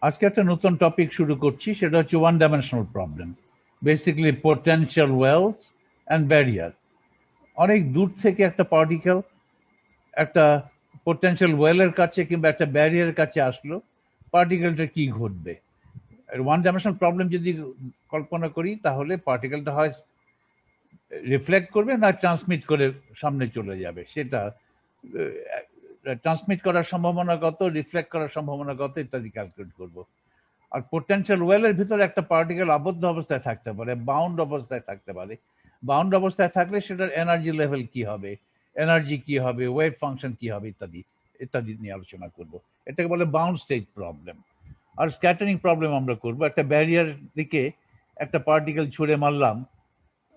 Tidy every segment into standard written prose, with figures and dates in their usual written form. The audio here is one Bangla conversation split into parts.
আজকে একটা নতুন টপিক শুরু করছি, সেটা হচ্ছে one dimensional problem, basically potential wells and barrier. অনেক দূর থেকে একটা পার্টিকেল একটা পোটেনশিয়াল ওয়েলের কাছে কিংবা একটা ব্যারিয়ারের কাছে আসলো, পার্টিকেলটা কি ঘটবে? ওয়ান ডাইমেনশনাল প্রবলেম যদি কল্পনা করি, তাহলে পার্টিকেলটা হয় রিফ্লেক্ট করবে না ট্রান্সমিট করে সামনে চলে যাবে। সেটা ট্রান্সমিট করার সম্ভাবনা কত, রিফ্লেক্ট করার সম্ভাবনা কত ইত্যাদি ক্যালকুলেট করব। আর পোটেনশিয়াল ওয়েলের ভিতরে একটা পার্টিকেল আবদ্ধ অবস্থায় থাকতে পারে, বাউন্ড অবস্থায় থাকতে পারে। বাউন্ড অবস্থায় থাকলে সেটার এনার্জি লেভেল কি হবে, এনার্জি কি হবে, ওয়েভ ফাংশন কি হবে ইত্যাদি ইত্যাদি নিয়ে আলোচনা করব। এটাকে বলে বাউন্ড স্টেট প্রবলেম। আর স্ক্যাটারিং প্রবলেম আমরা করব, একটা ব্যারিয়ার দিকে একটা পার্টিকেল ছুঁড়ে মারলাম,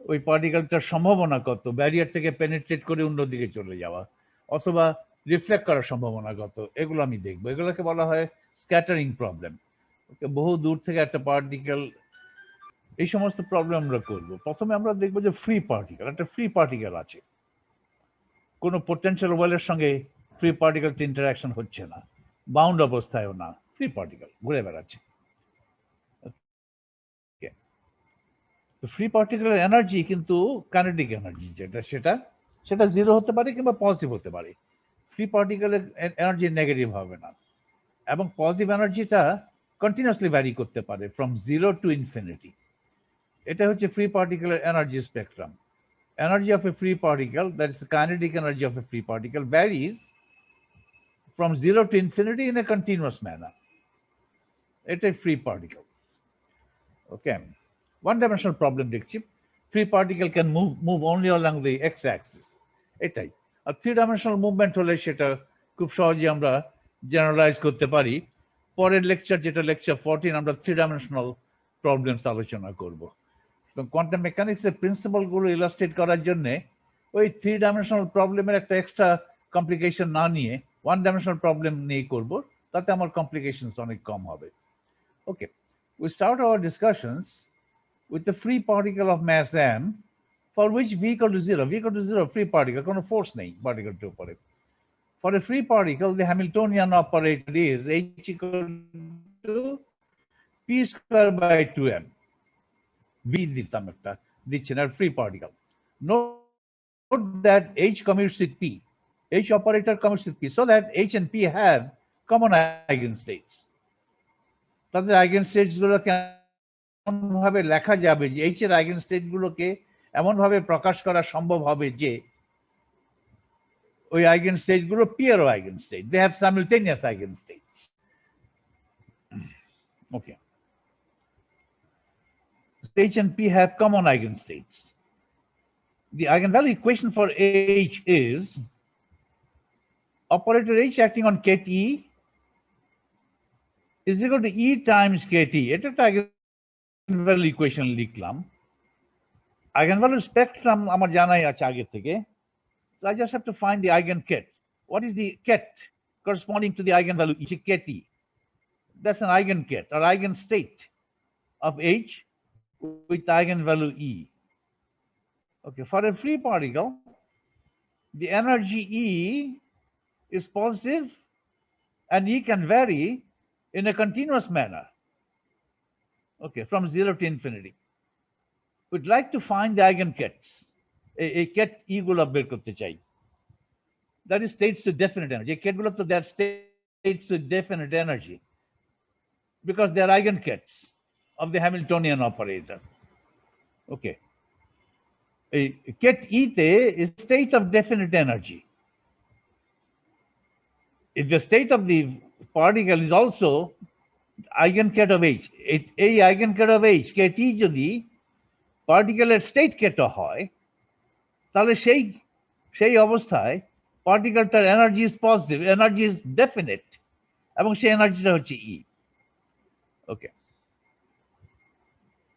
ওই পার্টিকেলটার সম্ভাবনা কত ব্যারিয়ার থেকে পেনিট্রেট করে অন্যদিকে চলে যাওয়া, অথবা রিফ্লেক্ট করার সম্ভাবনা কত, এগুলো আমি দেখবো। এগুলোকে বলা হয় স্ক্যাটারিং প্রবলেম। বহু দূর থেকে একটা পার্টিকেল, এই সমস্ত প্রবলেম আমরা করব। প্রথমে আমরা দেখবো যে ফ্রি পার্টিকেল, একটা ফ্রি পার্টিকেল আছে, কোনো পোটেনশিয়াল ওয়েলের সঙ্গে ফ্রি পার্টিকেলটা ইন্টারাকশন হচ্ছে না, বাউন্ড অবস্থায়ও না, ফ্রি পার্টিকেল ঘুরে বেড়াচ্ছে। ফ্রি পার্টিকেলের এনার্জি কিন্তু কাইনেটিক এনার্জি, যেটা সেটা সেটা জিরো হতে পারে কিংবা পজিটিভ হতে পারে। ফ্রি পার্টিকেলের এনার্জি নেগেটিভ হবে না, এবং পজিটিভ এনার্জিটা কন্টিনিউয়াসলি ভ্যারি করতে পারে ফ্রম জিরো টু ইনফিনিটি। এটা হচ্ছে ফ্রি পার্টিকেলের energy spectrum. Energy of a free particle, that is the kinetic energy of a free particle, varies from 0 to infinity in a continuous manner. It's a free particle. Okay. One dimensional problem দেখছি, free particle can move only along the x-axis. এটাই। আর থ্রি ডাইমেনশনাল মুভমেন্ট হলে সেটা খুব সহজে আমরা জেনারেলাইজ করতে পারি। পরের লেকচার, যেটা লেকচার 14, আমরা থ্রি ডাইমেনশনাল প্রবলেমস আলোচনা করব। কোয়ান্টাম মেকানিক্সের প্রিন্সিপাল গুলো ইলাস্ট্রেট করার জন্য ওই থ্রি ডাইমেনশনাল প্রবলেমের একটা এক্সট্রা কমপ্লিকেশন না নিয়ে ওয়ান ডাইমেনশনাল প্রবলেম নিয়ে করব, তাতে আমার কমপ্লিকেশনস অনেক কম হবে। ওকে, we start our discussions with the free particle of mass m, for which v equal to 0, v equal to 0, free particle, কোনো ফোর্স নেই পার্টিকেলটার উপরে। For a free particle, the Hamiltonian operator is h equal to p square by 2m. v দিতাম একটা, দিচ্ছেন আর free particle. Note that h commutes with p, h operator commutes with p, so that h and p have common eigenstates. তাদের eigenstates গুলোকে এমন ভাবে লেখা যাবে যে h এর eigenstates গুলোকে এমন ভাবে প্রকাশ করা সম্ভব হবে যে ওই eigenstates গুলো p এরও eigenstate, they have simultaneous eigenstates. Okay, h and p have common eigenstates. The eigenvalue equation for h is operator h acting on kt is equal to E times kt. এটা একটা eigenvalue equation লিখলাম। Eigenvalue spectrum আমার জানাই আছে আগে থেকে। So I just have to find the eigenket. What is the ket corresponding to the eigenvalue E, kt? That's an eigenket or eigenstate of h with eigenvalue E. Okay, for a free particle, the energy E is positive and E can vary in a continuous manner. Okay, from 0 to infinity. We'd like to find the eigenkets. A ket E গুলো বের করতে চাই। That is states with definite energy. Ket গুলো তো that states with definite energy because they are eigenkets of the Hamiltonian operator. Okay. A ket E te is state of definite energy. If the state of the particle is also eigenket of H, এই eigenket of H, ket E যদি পার্টিকেলের স্টেট কেটো হয়, তাহলে সেই অবস্থায় পার্টিকেলটার energy is positive, energy is definite, এবং সেই এনার্জিটা হচ্ছে E. Okay,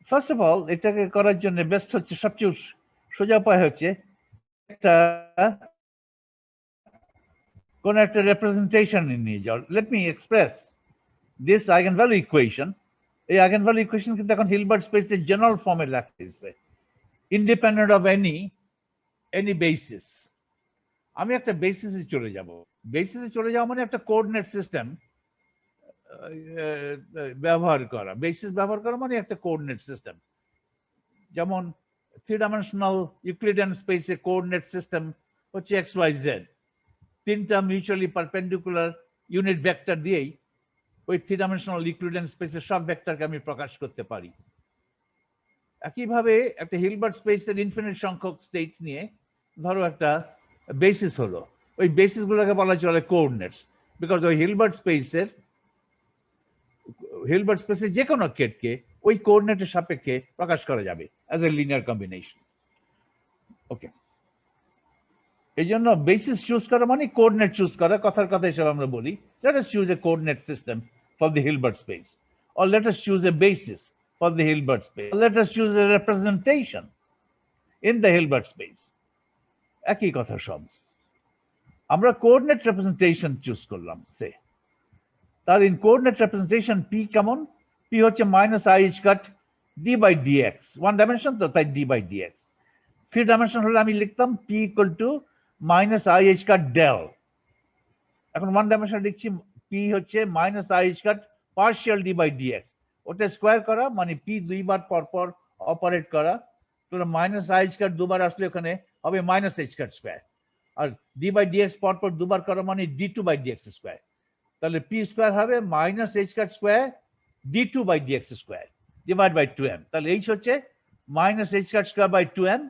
first of all এটাকে করার জন্য বেস্ট হচ্ছে, সবচেয়ে সোজা উপায় হচ্ছে একটা কোন একটা রিপ্রেজেন্টেশন নিয়ে যাও। Let me express this eigenvalue equation. এই আইগেনভ্যালু ইকুয়েশন কিন্তু এখন হিলবার্ট স্পেসের জেনারেল ফর্মে লেখা হয়েছে, ইন্ডিপেন্ডেন্ট অফ এনি বেসিস। আমি একটা বেসিসে চলে যাব। বেসিসে চলে যাওয়া মানে একটা কোঅর্ডিনেট সিস্টেম ব্যবহার করা, বেসিস ব্যবহার করা মানে একটা কোঅর্ডিনেট সিস্টেম। যেমন 3 ডাইমেনশনাল ইউক্লিডিয়ান স্পেসে কোঅর্ডিনেট সিস্টেম হচ্ছে XYZ, 3টা মিউচুয়ালি পারপেন্ডিকুলার ইউনিট ভেক্টর দিয়েই ওই 3 ডাইমেনশনাল ইউক্লিডিয়ান স্পেসের সব ভেক্টরকে আমি প্রকাশ করতে পারি। একইভাবে একটা হিলবার্ট স্পেসের ইনফিনিট সংখ্যক স্টেট নিয়ে ধরো একটা বেসিস হলো, ওই বেসিস গুলোকে বলা চলে কোঅর্ডিনেটস, বিকজ ওই হিলবার্ট স্পেসের যে কোনো কেটকে ওই কোঅর্ডিনেটের সাপেক্ষে প্রকাশ করা যাবে অ্যাজ এ লিনিয়ার কম্বিনেশন। ওকে, এই জন্য বেসিস চুজ করা মানে কোঅর্ডিনেট চুজ করা। কথার কথা হিসেবে আমরা বলি let us choose a coordinate system for the Hilbert space, or let us choose a basis for the Hilbert space, or let us choose a representation in the Hilbert space। একই কথা সব। আমরা কোঅর্ডিনেট রিপ্রেজেন্টেশন চুজ করলাম সে, তার ইন কোঅর্ডিনেট রিপ্রেজেন্টেশন পি কেমন? পি হচ্ছে -i cut d by dx, 1 dimension তো তাই d বাই dx। 3 ডাইমেনশন হলে আমি লিখতাম p equal to -i cut del। এখন 1 ডাইমেনশন লিখছি p হচ্ছে -i cut partial d by dx, ওটা স্কয়ার করা মানে p দুইবার পর পর অপারেট করা, তো -i কাট দুবার আসলে ওখানে হবে -h কাট স্কয়ার, আর d বাই dx পর পর দুবার করা মানে d2 বাই dx স্কয়ার, তাহলে p স্কয়ার হবে -h cut square d2 by dx square divide by 2m। তাহলে h হচ্ছে -h cut square by 2m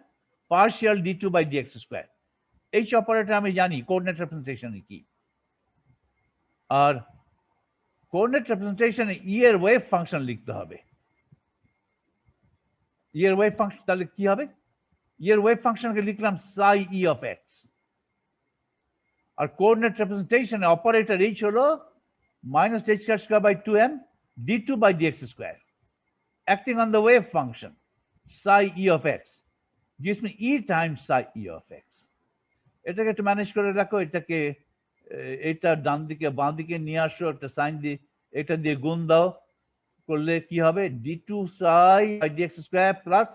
partial d2 by dx square. h operator আমি জানি কোঅর্ডিনেট রিপ্রেজেন্টেশনে কি। আর কোঅর্ডিনেট রিপ্রেজেন্টেশনে e এর ওয়েভ ফাংশন লিখতে হবে। e এর ওয়েভ ফাংশন তাহলে কি হবে? e এর ওয়েভ ফাংশনকে লিখলাম psi e of x। আর কোঅর্ডিনেট রিপ্রেজেন্টেশনে অপারেটর h হলো -h cut square by 2m d2 by dx square, acting on the wave function psi e of x gives me e times psi e of x। এটাকে একটু ম্যানেজ করে রাখো, এটাকে এটা ডান দিকে বাঁ দিকে নিয়ে আসো, একটা সাইন দিয়ে এটা দিয়ে গুণ দাও, করলে কি হবে d2 psi by dx square plus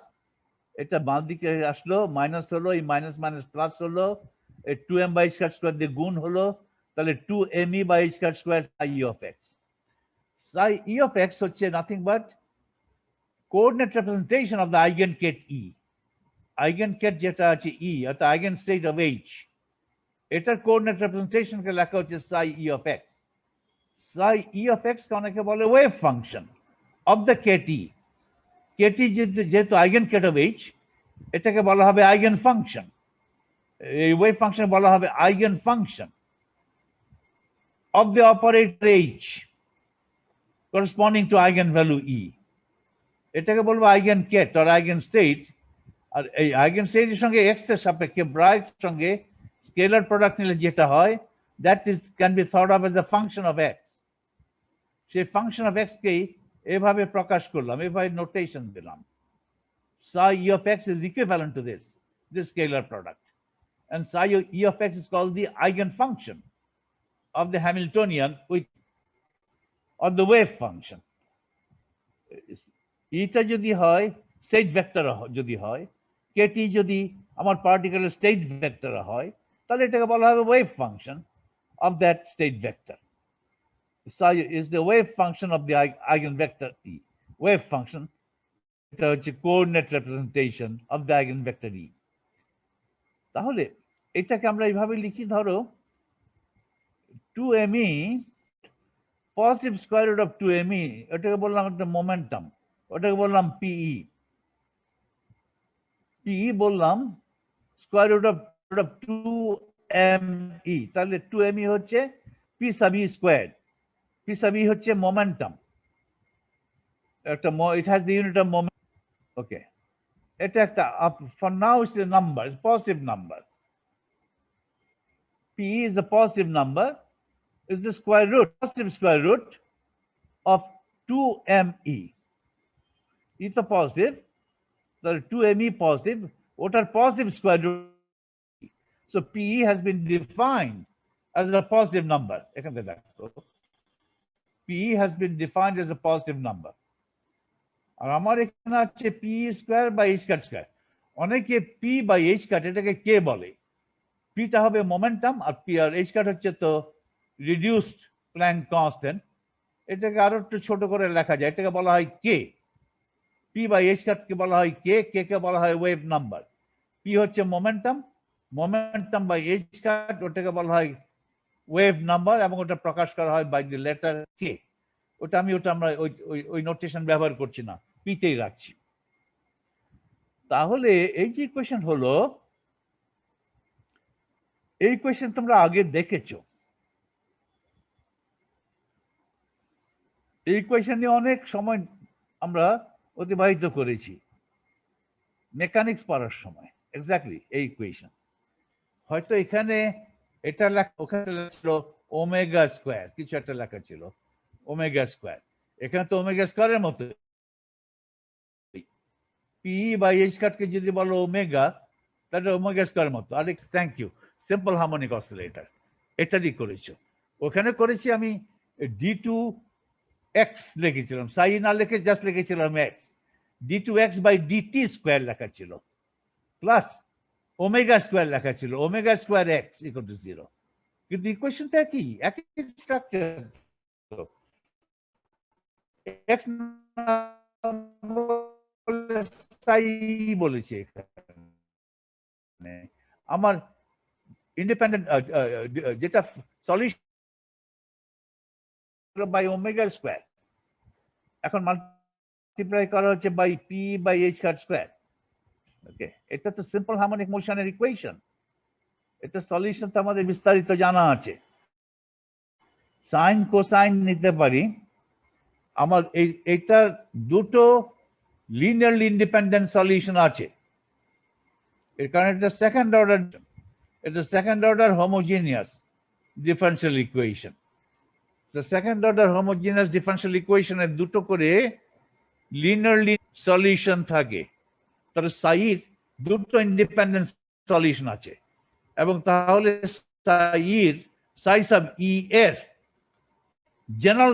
এটা বাঁ দিকে আসলো মাইনাস হলো, এই মাইনাস মাইনাস প্লাস হলো, 2m by h cut square দিয়ে গুণ হলো, তাহলে 2me by h cut square psi e of x। psi e of x হচ্ছে nothing but coordinate representation of the eigenket e। Eigenket যেটা আছে e অর্থাৎ আইগেন স্টেট অফ h, এটার কোঅর্ডিনেট রিপ্রেজেন্টেশনকে লেখা হচ্ছে psi e of x। psi e of x কে অনেকে বলে wave function of the ket e। ket e যেহেতু আইগেনকেট অফ h, এটাকে বলা হবে আইগেন ফাংশন, এই ওয়েভ ফাংশন বলা হবে eigen function of the operator h corresponding to eigenvalue e। এটাকে বলবো আইগেনকেট অর আইগেনস্টেট। আর এই আইগেনস্টেটের সঙ্গে x এর সাপেক্ষে ব্রাইট সঙ্গে স্কেলার প্রোডাক্ট নিলে যেটা হয় that is can be thought of as a function of x। সেই ফাংশন অফ x কেই এভাবে প্রকাশ করলাম, এভাবে নোটেশন দিলাম। psi e of x is equivalent to this scalar product, and psi e of x is called the eigenfunction of the Hamiltonian with or the wave function। এটা যদি হয় স্টেট ভেক্টর, যদি হয় ket যদি আমার পার্টিকুলার স্টেট ভেক্টর হয়, তাহলে এটাকে বলা হবে wave function of that state vector. psi is the wave function of the eigenvector e, wave function। এটা হচ্ছে coordinate representation of the eigenvector e। তাহলে এটাকে আমরা এইভাবে লিখি, ধরো 2me positive square root of 2me, এটাকে বললাম একটা মোমেন্টাম, ওটাকে বললাম PE। PE বললাম স্কয়ার রুট অফ 2me, তাহলে 2me হচ্ছে P sub e square. P sub e হচ্ছে মোমেন্টাম, একটা it has the unit of moment। ওকে, এটা একটা for now it's a number, it's a positive number। PE is a positive number, is the square root, positive square root of 2me। It's a positive, the 2me positive, what are positive square root? So PE has been defined as a positive number। PE has been defined as a positive number। আর আমার এখানে আছে P square by H cut square. অনেকে পি বাই এইচ কাট এটাকে কে বলে, পিটা হবে মোমেন্টাম আর পি আর এইচ কাট হচ্ছে তো রিডিউসড প্ল্যাঙ্ক কনস্ট্যান্ট, এটাকে আরো একটু ছোট করে লেখা যায়, এটাকে বলা হয় কে। পি বাই এইচ কাটকে বলা হয় কে, কে কে বলা হয় ওয়েভ নাম্বার। পি হচ্ছে মোমেন্টাম, মোমেন্টাম বাই এইচ কাট ওটাকে বলা হয় ওয়েভ নাম্বার, এবং ওটা প্রকাশ করা হয় বাই দি লেটার কে। ওটা আমরা ওই নোটেশন ব্যবহার করছি না, পিতেই রাখছি। তাহলে এই যে ইকুয়েশন হলো, এই ইকুয়েশন তোমরা আগে দেখেছো। এই ইকুয়েশন নিয়ে অনেক সময় আমরা অতিবাহিত করেছি মেকানিক্স পড়ার সময়। এক্স্যাক্টলি এই ইকুয়েশন। হয়তো এখানে এটা লেখা, ওখানে লেখা ছিল ওমেগা স্কোয়ার, কিছু একটা লেখা ছিল ওমেগা স্কোয়ার। এখানে তো ওমেগা স্কোয়ারের মতো, পি বাই এইচ কাটকে যদি বলো ওমেগা, তাহলে ওমেগা স্কোয়ারের মতো। আর thank you, simple harmonic oscillator এটা দিয়ে করেছো। ওখানে করেছি আমি ডি টু এক্স লিখেছিলাম, সাই না লিখে জাস্ট লিখেছিলাম X. D two X by DT square লেখা ছিল, প্লাস ওমেগা স্কোয়ার লেখা ছিল, omega square X equal to 0। কিন্তু ইকুয়েশনটা কি, একই স্ট্রাকচার। এক্স বলেছে এখানে আমার ইন্ডিপেন্ডেন্ট যেটা সলিউশন বাই ওমেগা স্কোয়ার, এখন মাল্টিপ্লাই করা হচ্ছে by P by H cut square. Okay, এটা তো সিম্পল হারমোনিক মোশনের ইকুয়েশন। এটা সলিউশন তো আমাদের বিস্তারিত জানা আছে। সাইন কোসাইন নিতে পারি। আমার এইটার দুটো লিনিয়ারলি ইন্ডিপেন্ডেন্ট সলিউশন আছে, এর কারণ এটা second order homogeneous differential equation. Second order homogeneous differential ইকুয়েশনের দুটো করে লিনিয়ারলি সলিউশন থাকে, তার সাইজ দুটো ইন্ডিপেন্ডেন্ট সলিউশন আছে, এবং তাহলে সাই সাব ই এর জেনারেল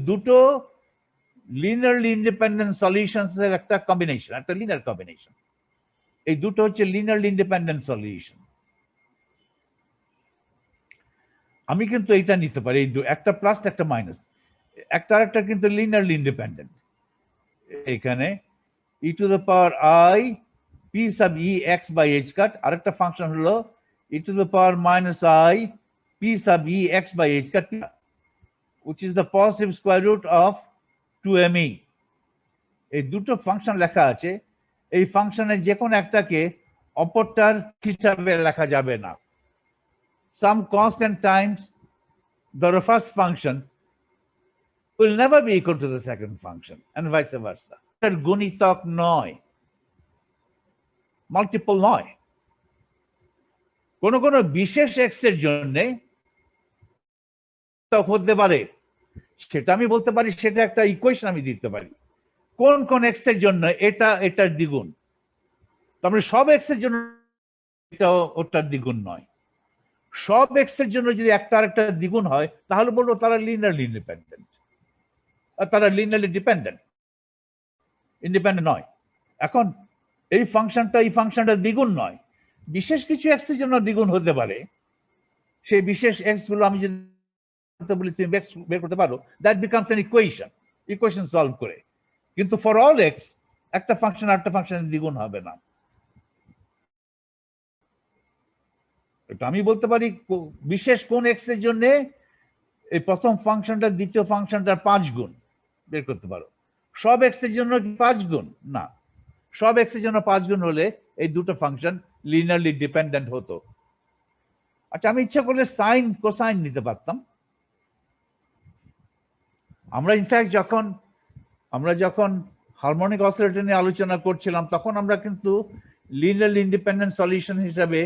দুটো লিনিয়ারলি ইন্ডিপেন্ডেন্ট সলিউশনস এর একটা কম্বিনেশন, একটা লিনিয়ার কম্বিনেশন। এই দুটো হচ্ছে লিনিয়ারলি ইন্ডিপেন্ডেন্ট সলিউশন। আমি কিন্তু এইটা নিতে পারি, এই একটা প্লাস একটা মাইনাস, একটা আরেকটা কিন্তু লিনিয়ারলি ইন্ডিপেন্ডেন্ট। এখানে E to the power I P sub E X by H cut, আরেকটা ফাংশন হলো E to the power minus I P sub E X by H cut, which is the positive square root of 2me। এই দুটো ফাংশন লেখা আছে, এই ফাংশনের যে কোনো একটাকে অপরটার হিসাবে লেখা যাবে না। Some constant times the first function will never be equal to the second function and vice versa। এর গুণিতক নয়, মাল্টিপল নয়। কোন কোন বিশেষ এক্স এর জন্য হতে পারে, সেটা আমি বলতে পারি, সেটা একটা ইকুয়েশন আমি দিতে পারি। কোন কোন এক্স এর জন্য এটা এটার দ্বিগুণ, তারপরে সব এক্স এর জন্য এটা ওটার দ্বিগুণ নয়। সব এক্স এর জন্য যদি একটা আরেকটা দ্বিগুণ হয়, তাহলে বলবো তারা লিনিয়ারলি ইন্ডিপেন্ডেন্ট, আর তারা লিনিয়ারলি ইন্ডিপেন্ডেন্ট নয়। এখন এই ফাংশনটা দ্বিগুণ নয়, বিশেষ কিছু এক্স এর জন্য দ্বিগুণ হতে পারে। সেই বিশেষ এক্স গুলো আমি যদি বলি তুমি বের করতে পারো, that becomes an equation solve করে। কিন্তু ফর অল এক্স একটা ফাংশন আরেকটা ফাংশনের দ্বিগুণ হবে না। এটা আমি বলতে পারি বিশেষ কোন এক্স এর জন্য এই প্রথম ফাংশনটা দ্বিতীয় ফাংশনটার 5 গুণ বের করতে পারো। সব এক্স এর জন্য 5 গুণ না, সব এক্স এর জন্য 5 গুণ হলে এই দুটো ফাংশন লিনিয়ারলি ডিপেন্ডেন্ট হতো। আচ্ছা, আমি ইচ্ছা করলে সাইন কোসাইন নিতে পারতাম। আমরা ইনফ্যাক্ট যখন হারমোনিক অসিলেটর নিয়ে আলোচনা করছিলাম, তখন আমরা কিন্তু লিনিয়ারলি ইন্ডিপেন্ডেন্ট সলিউশন হিসাবে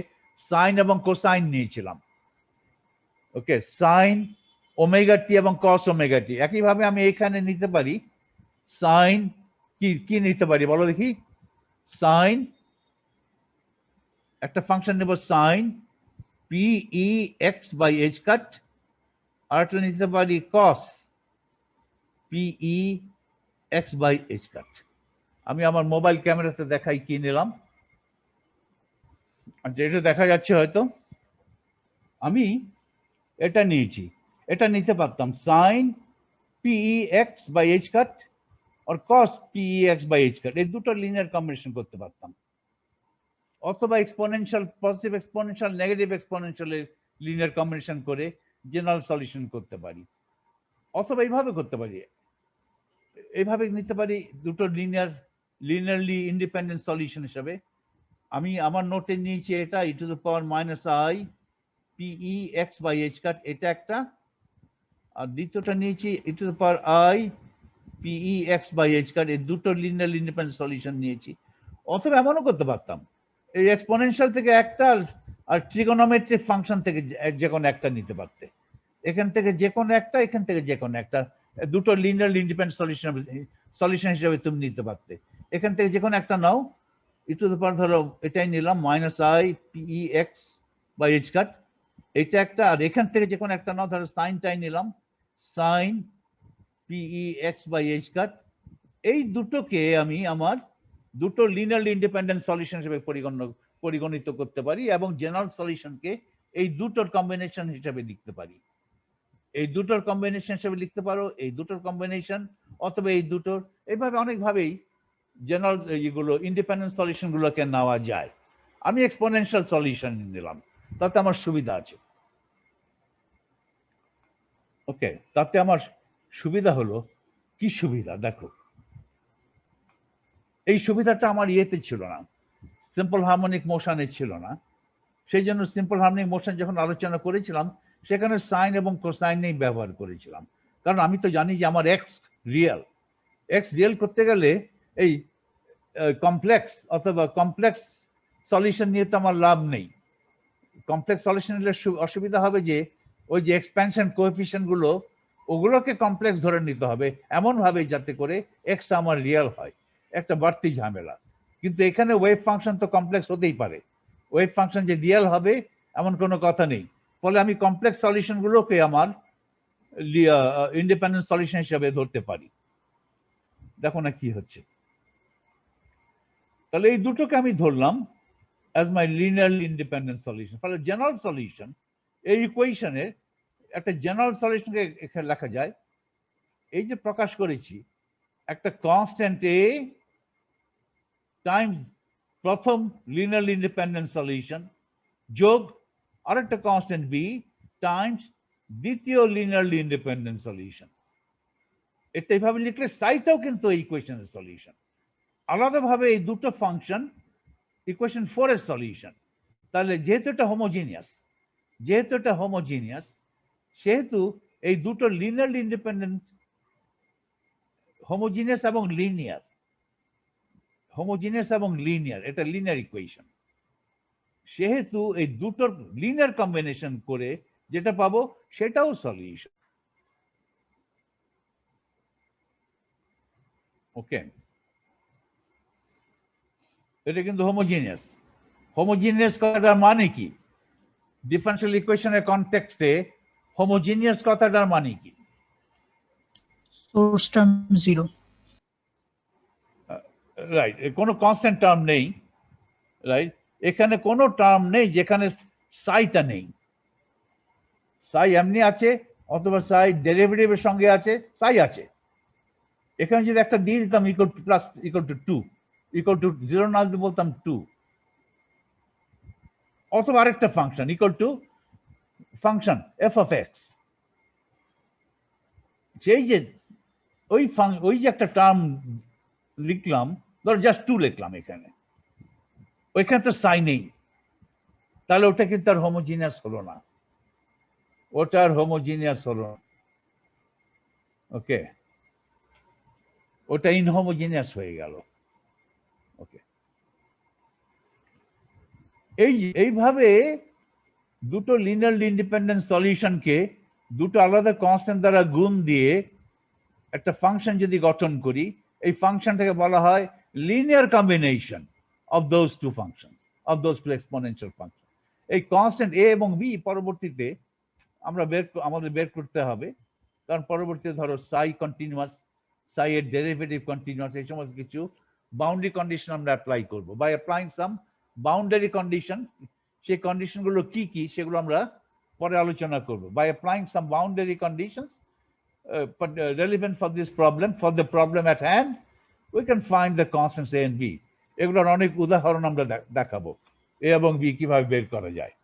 সাইন এবং কোসাইন নিয়েছিলাম। ওকে, সাইন ওমেগা টি এবং কস ওমেগা টি। একইভাবে আমি এখানে নিতে পারি সাইন, কি নিতে পারি বলো দেখি? সাইন, একটা ফাংশন নেব sine P E X by H cut, আর একটা নিতে পারি cos P E X by H cut. আমি আমার মোবাইল ক্যামেরাতে দেখাই কি নিলাম। আচ্ছা, এটা দেখা যাচ্ছে হয়তো। আমি এটা নিয়েছি, এটা নিতে পারতাম sign PEX by h cut or cos PEX by h cut, এই দুটো লিনিয়ার কম্বিনেশন করতে পারতাম, অথবা এক্সপোনেনশিয়াল, পজিটিভ এক্সপোনেনশিয়াল, নেগেটিভ এক্সপোনেনশিয়ালের লিনিয়ার কম্বিনেশন করে জেনারেল সলিউশন করতে পারি, অথবা এইভাবে করতে পারি, এইভাবে নিতে পারি দুটো লিনিয়ারলি ইন্ডিপেন্ডেন্ট সলিউশন হিসাবে। আমি আমার নোটে নিয়েছি এটা e to the power minus I PEX by h cut, এটা একটা, আর দ্বিতীয়টা নিয়েছি e to the power I PEX by h cut, এই দুটো লিনিয়ারলি ইন্ডিপেন্ডেন্ট সলিউশন নিয়েছি। অথবা এমনও করতে পারতাম, এই এক্সপোনেনশিয়াল থেকে একটা আর ট্রিগোনোমেট্রিক ফাংশন থেকে যে কোনো একটা নিতে পারতে, এখান থেকে যে কোনো একটা, এখান থেকে যে কোনো একটা, দুটো লিনিয়ারলি ইন্ডিপেন্ডেন্ট সলিউশন হিসেবে তুমি নিতে পারতে। এখান থেকে যে কোনো একটা নাও, e to the power ধরো এটাই নিলাম minus I PEX by h cut, এটা একটা, আর এখান থেকে যে কোনো একটা নাও, ধরো সাইনটাই নিলাম sin PEX by h cut, এই দুটোকে আমি আমার দুটো লিনিয়ারলি ইন্ডিপেন্ডেন্ট সলিউশন হিসেবে পরিগণিত করতে পারি, এবং জেনারেল সলিউশনকে এই দুটোর কম্বিনেশন হিসেবে লিখতে পারি। এই দুটোর কম্বিনেশন হিসেবে লিখতে পারো, এই দুটোর কম্বিনেশন, অথবা এই দুটোর, এইভাবে অনেকভাবেই জেনারেল এগুলো ইন্ডিপেন্ডেন্ট সলিউশন গুলোকে নেওয়া যায়। আমি এক্সপোনেনশিয়াল সলিউশন নিলাম, তাতে আমার সুবিধা আছে। ওকে, তাতে আমার সুবিধা হলো কি সুবিধা দেখো, এই সুবিধাটা আমার ইয়েতে ছিল না, সিম্পল হারমোনিক মোশনে ছিল না। সেই জন্য সিম্পল হারমোনিক মোশন যখন আলোচনা করেছিলাম, সেখানে সাইন এবং কোসাইনেই ব্যবহার করেছিলাম, কারণ আমি তো জানি যে আমার এক্স রিয়েল করতে গেলে এই কমপ্লেক্স অথবা কমপ্লেক্স সলিউশন নিয়ে তো আমার লাভ নেই। কমপ্লেক্স সলিউশন নিলে অসুবিধা হবে যে ওই যে এক্সপ্যানশন কোএফিশিয়েন্ট গুলো, ওগুলোকে কমপ্লেক্স ধরে নিতে হবে এমন ভাবে যাতে করে এক্সটা আমার রিয়েল হয়, একটা বাড়তি ঝামেলা। কিন্তু এখানে ওয়েভ ফাংশন তো কমপ্লেক্স হতেই পারে, ওয়েভ ফাংশন যে রিয়েল হবে এমন কোনো কথা নেই। ফলে আমি কমপ্লেক্স সলিউশন গুলোকে আমার ইন্ডিপেন্ডেন্ট সলিউশন হিসেবে ধরতে পারি। দেখো না কি হচ্ছে, তাহলে এই দুটোকে আমি ধরলাম as my linearly independent solution। ফলে জেনারেল সলিউশন, এই ইকুয়েশনে একটা জেনারেল সলিউশনকে এখানে লেখা যায়, এই যে প্রকাশ করেছি, একটা কনস্ট্যান্ট এ টাইমস প্রথম লিনিয়ারলি ইন্ডিপেন্ডেন্ট সলিউশন যোগ আরেকটা কনস্ট্যান্ট বি টাইমস দ্বিতীয় লিনিয়ারলি ইন্ডিপেন্ডেন্ট সলিউশন। এটা এইভাবে লিখলে সাইটাও কিন্তু এই ইকুয়েশনের সলিউশন। আলাদাভাবে এই দুটো ফাংশন ইকুয়েশন 4 এর সলিউশন। তাহলে যেহেতু এটা হোমোজিনিয়াস, সেহেতু এই দুটো লিনিয়ারলি ইন্ডিপেন্ডেন্ট, হোমোজিনিয়াস এবং লিনিয়ার, এটা লিনিয়ার ইকুয়েশন। সেহেতু এই দুটোর লিনিয়ার কম্বিনেশন করে যেটা পাবো সেটাও সলিউশন। ওকে, এটা কিন্তু হোমোজিনিয়াস কথাটার মানে কি? ডিফারেনশিয়াল ইকুয়েশনের কনটেক্সটে হোমোজিনিয়াস কথাটার মানে কি? সোর্স টার্ম জিরো, রাইট, কোনো কনস্ট্যান্ট টার্ম নেই, রাইট, এখানে কোনো টার্ম নেই যেখানে সাইটা নেই। সাই এমনি আছে, অথবা সাই ডেরিভেটিভের সঙ্গে আছে, সাই আছে। এখানে যদি একটা দিয়ে দিতাম equal to plus equal to 2, equal to 0 না যদি বলতাম 2, অথবা আরেকটা function equal to function F of x, সেই যে ওই যে একটা টার্ম লিখলাম, ধর জাস্ট 2 লিখলাম এখানে, ওইখানে তো সাই নেই, তাহলে ওটা কিন্তু আর হোমোজিনিয়াস হলো না, ওকে, ওটা ইনহোমোজিনিয়াস হয়ে গেল। ওকে, এইভাবে দুটো লিনিয়ারলি ইন্ডিপেন্ডেন্ট সলিউশনকে দুটো আলাদা কনস্ট্যান্ট দ্বারা গুণ দিয়ে একটা ফাংশন যদি গঠন করি, এই ফাংশনটাকে বলা হয় linear combination of those two function, of those two exponential function. এই কনস্ট্যান্ট এ এবং বি পরবর্তীতে আমাদের বের করতে হবে, কারণ পরবর্তীতে ধরো সাই কন্টিনিউয়াস, সাই এর ডেরিভেটিভ কন্টিনিউয়াস, এই সমস্ত কিছু বাউন্ডারি কন্ডিশন আমরা অ্যাপ্লাই করবো। By applying some boundary condition, সেই কন্ডিশনগুলো কি কি সেগুলো আমরা পরে আলোচনা করবো। By applying some boundary conditions but relevant for this problem, for the problem at hand, we can find the constants a and b. এগুলোর অনেক উদাহরণ আমরা দেখাবো, a এবং b কিভাবে বের করা যায়।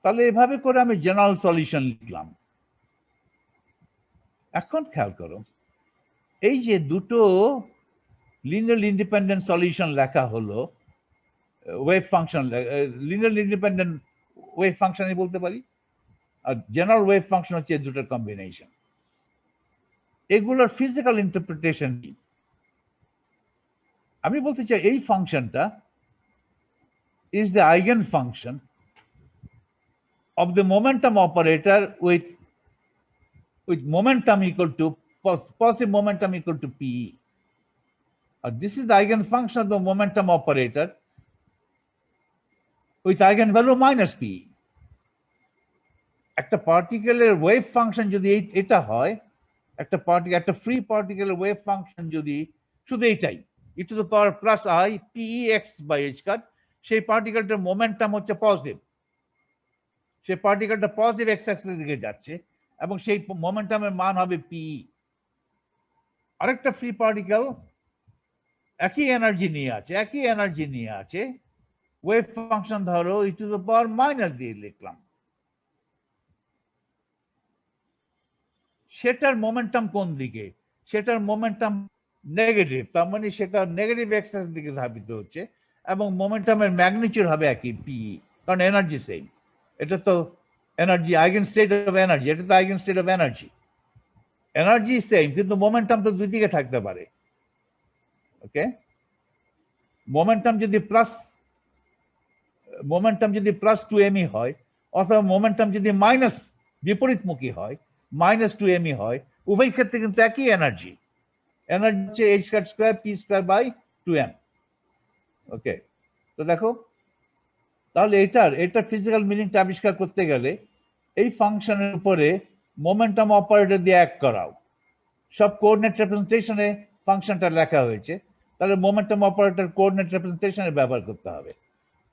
তাহলে এভাবে করে আমি জেনারেল সলিউশন লিখলাম। এখন খেয়াল করো, এই যে দুটো লিনিয়ারলি ইন্ডিপেন্ডেন্ট সলিউশন লেখা হলো, wave function, linearly independent wave ফাংশনই বলতে পারি, আর জেনারেল ওয়েভ ফাংশন হচ্ছে এই দুটোর কম্বিনেশন। এগুলোর ফিজিক্যাল ইন্টারপ্রিটেশন কি? আমি বলতে চাই এই ফাংশনটা is the eigenfunction of the momentum operator with momentum equal to positive momentum equal to P. This is the eigenfunction of the momentum operator with eigenvalue minus P. একটা পার্টিকেলের ওয়েভ ফাংশন যদি এটা হয়, একটা ফ্রি পার্টিকেলের ওয়েভ ফাংশন যদি শুধু এইটাই e to the power plus I Pex by h cut, সেই পার্টিকেলটার মোমেন্টাম হচ্ছে পজিটিভ, সেই পার্টিকেলটা পজিটিভ এক্স অ্যাক্সিসের দিকে যাচ্ছে এবং সেই মোমেন্টামের মান হবে পি। আরেকটা ফ্রি পার্টিকেল একই এনার্জি নিয়ে আছে, ওয়েভ ফাংশন ধরো e to the power minus দিয়ে লিখলাম, সেটার মোমেন্টাম কোন দিকে? সেটার মোমেন্টাম নেগেটিভ, তার মানে সেটা নেগেটিভ এক্স অ্যাক্সিসের দিকে ধাবিত হচ্ছে এবং মোমেন্টামের ম্যাগনিটিউড হবে একই পি, কারণ এনার্জি সেম। এটা তো energy, eigen state of energy, এটা তো eigen state of energy, energy same কিন্তু মোমেন্টাম তো দুই দিকে থাকতে পারে। ওকে, মোমেন্টাম যদি প্লাস 2m হয় অথবা মোমেন্টাম যদি মাইনাস বিপরীতমুখী হয় -2m হয়, উভয় ক্ষেত্রে কিন্তু একই এনার্জি হচ্ছে h square square p square by 2m। Okay, তো দেখো তাহলে এটার ফিজিক্যাল মিনিংটা আবিষ্কার করতে গেলে এই ফাংশনের উপরে মোমেন্টাম অপারেটর দিয়ে এক করাও। সব কোঅর্ডিনেট রিপ্রেজেন্টেশনে ফাংশনটা লেখা হয়েছে, তাহলে মোমেন্টাম অপারেটর কোঅর্ডিনেট রিপ্রেজেন্টেশনে ব্যবহার করতে হবে।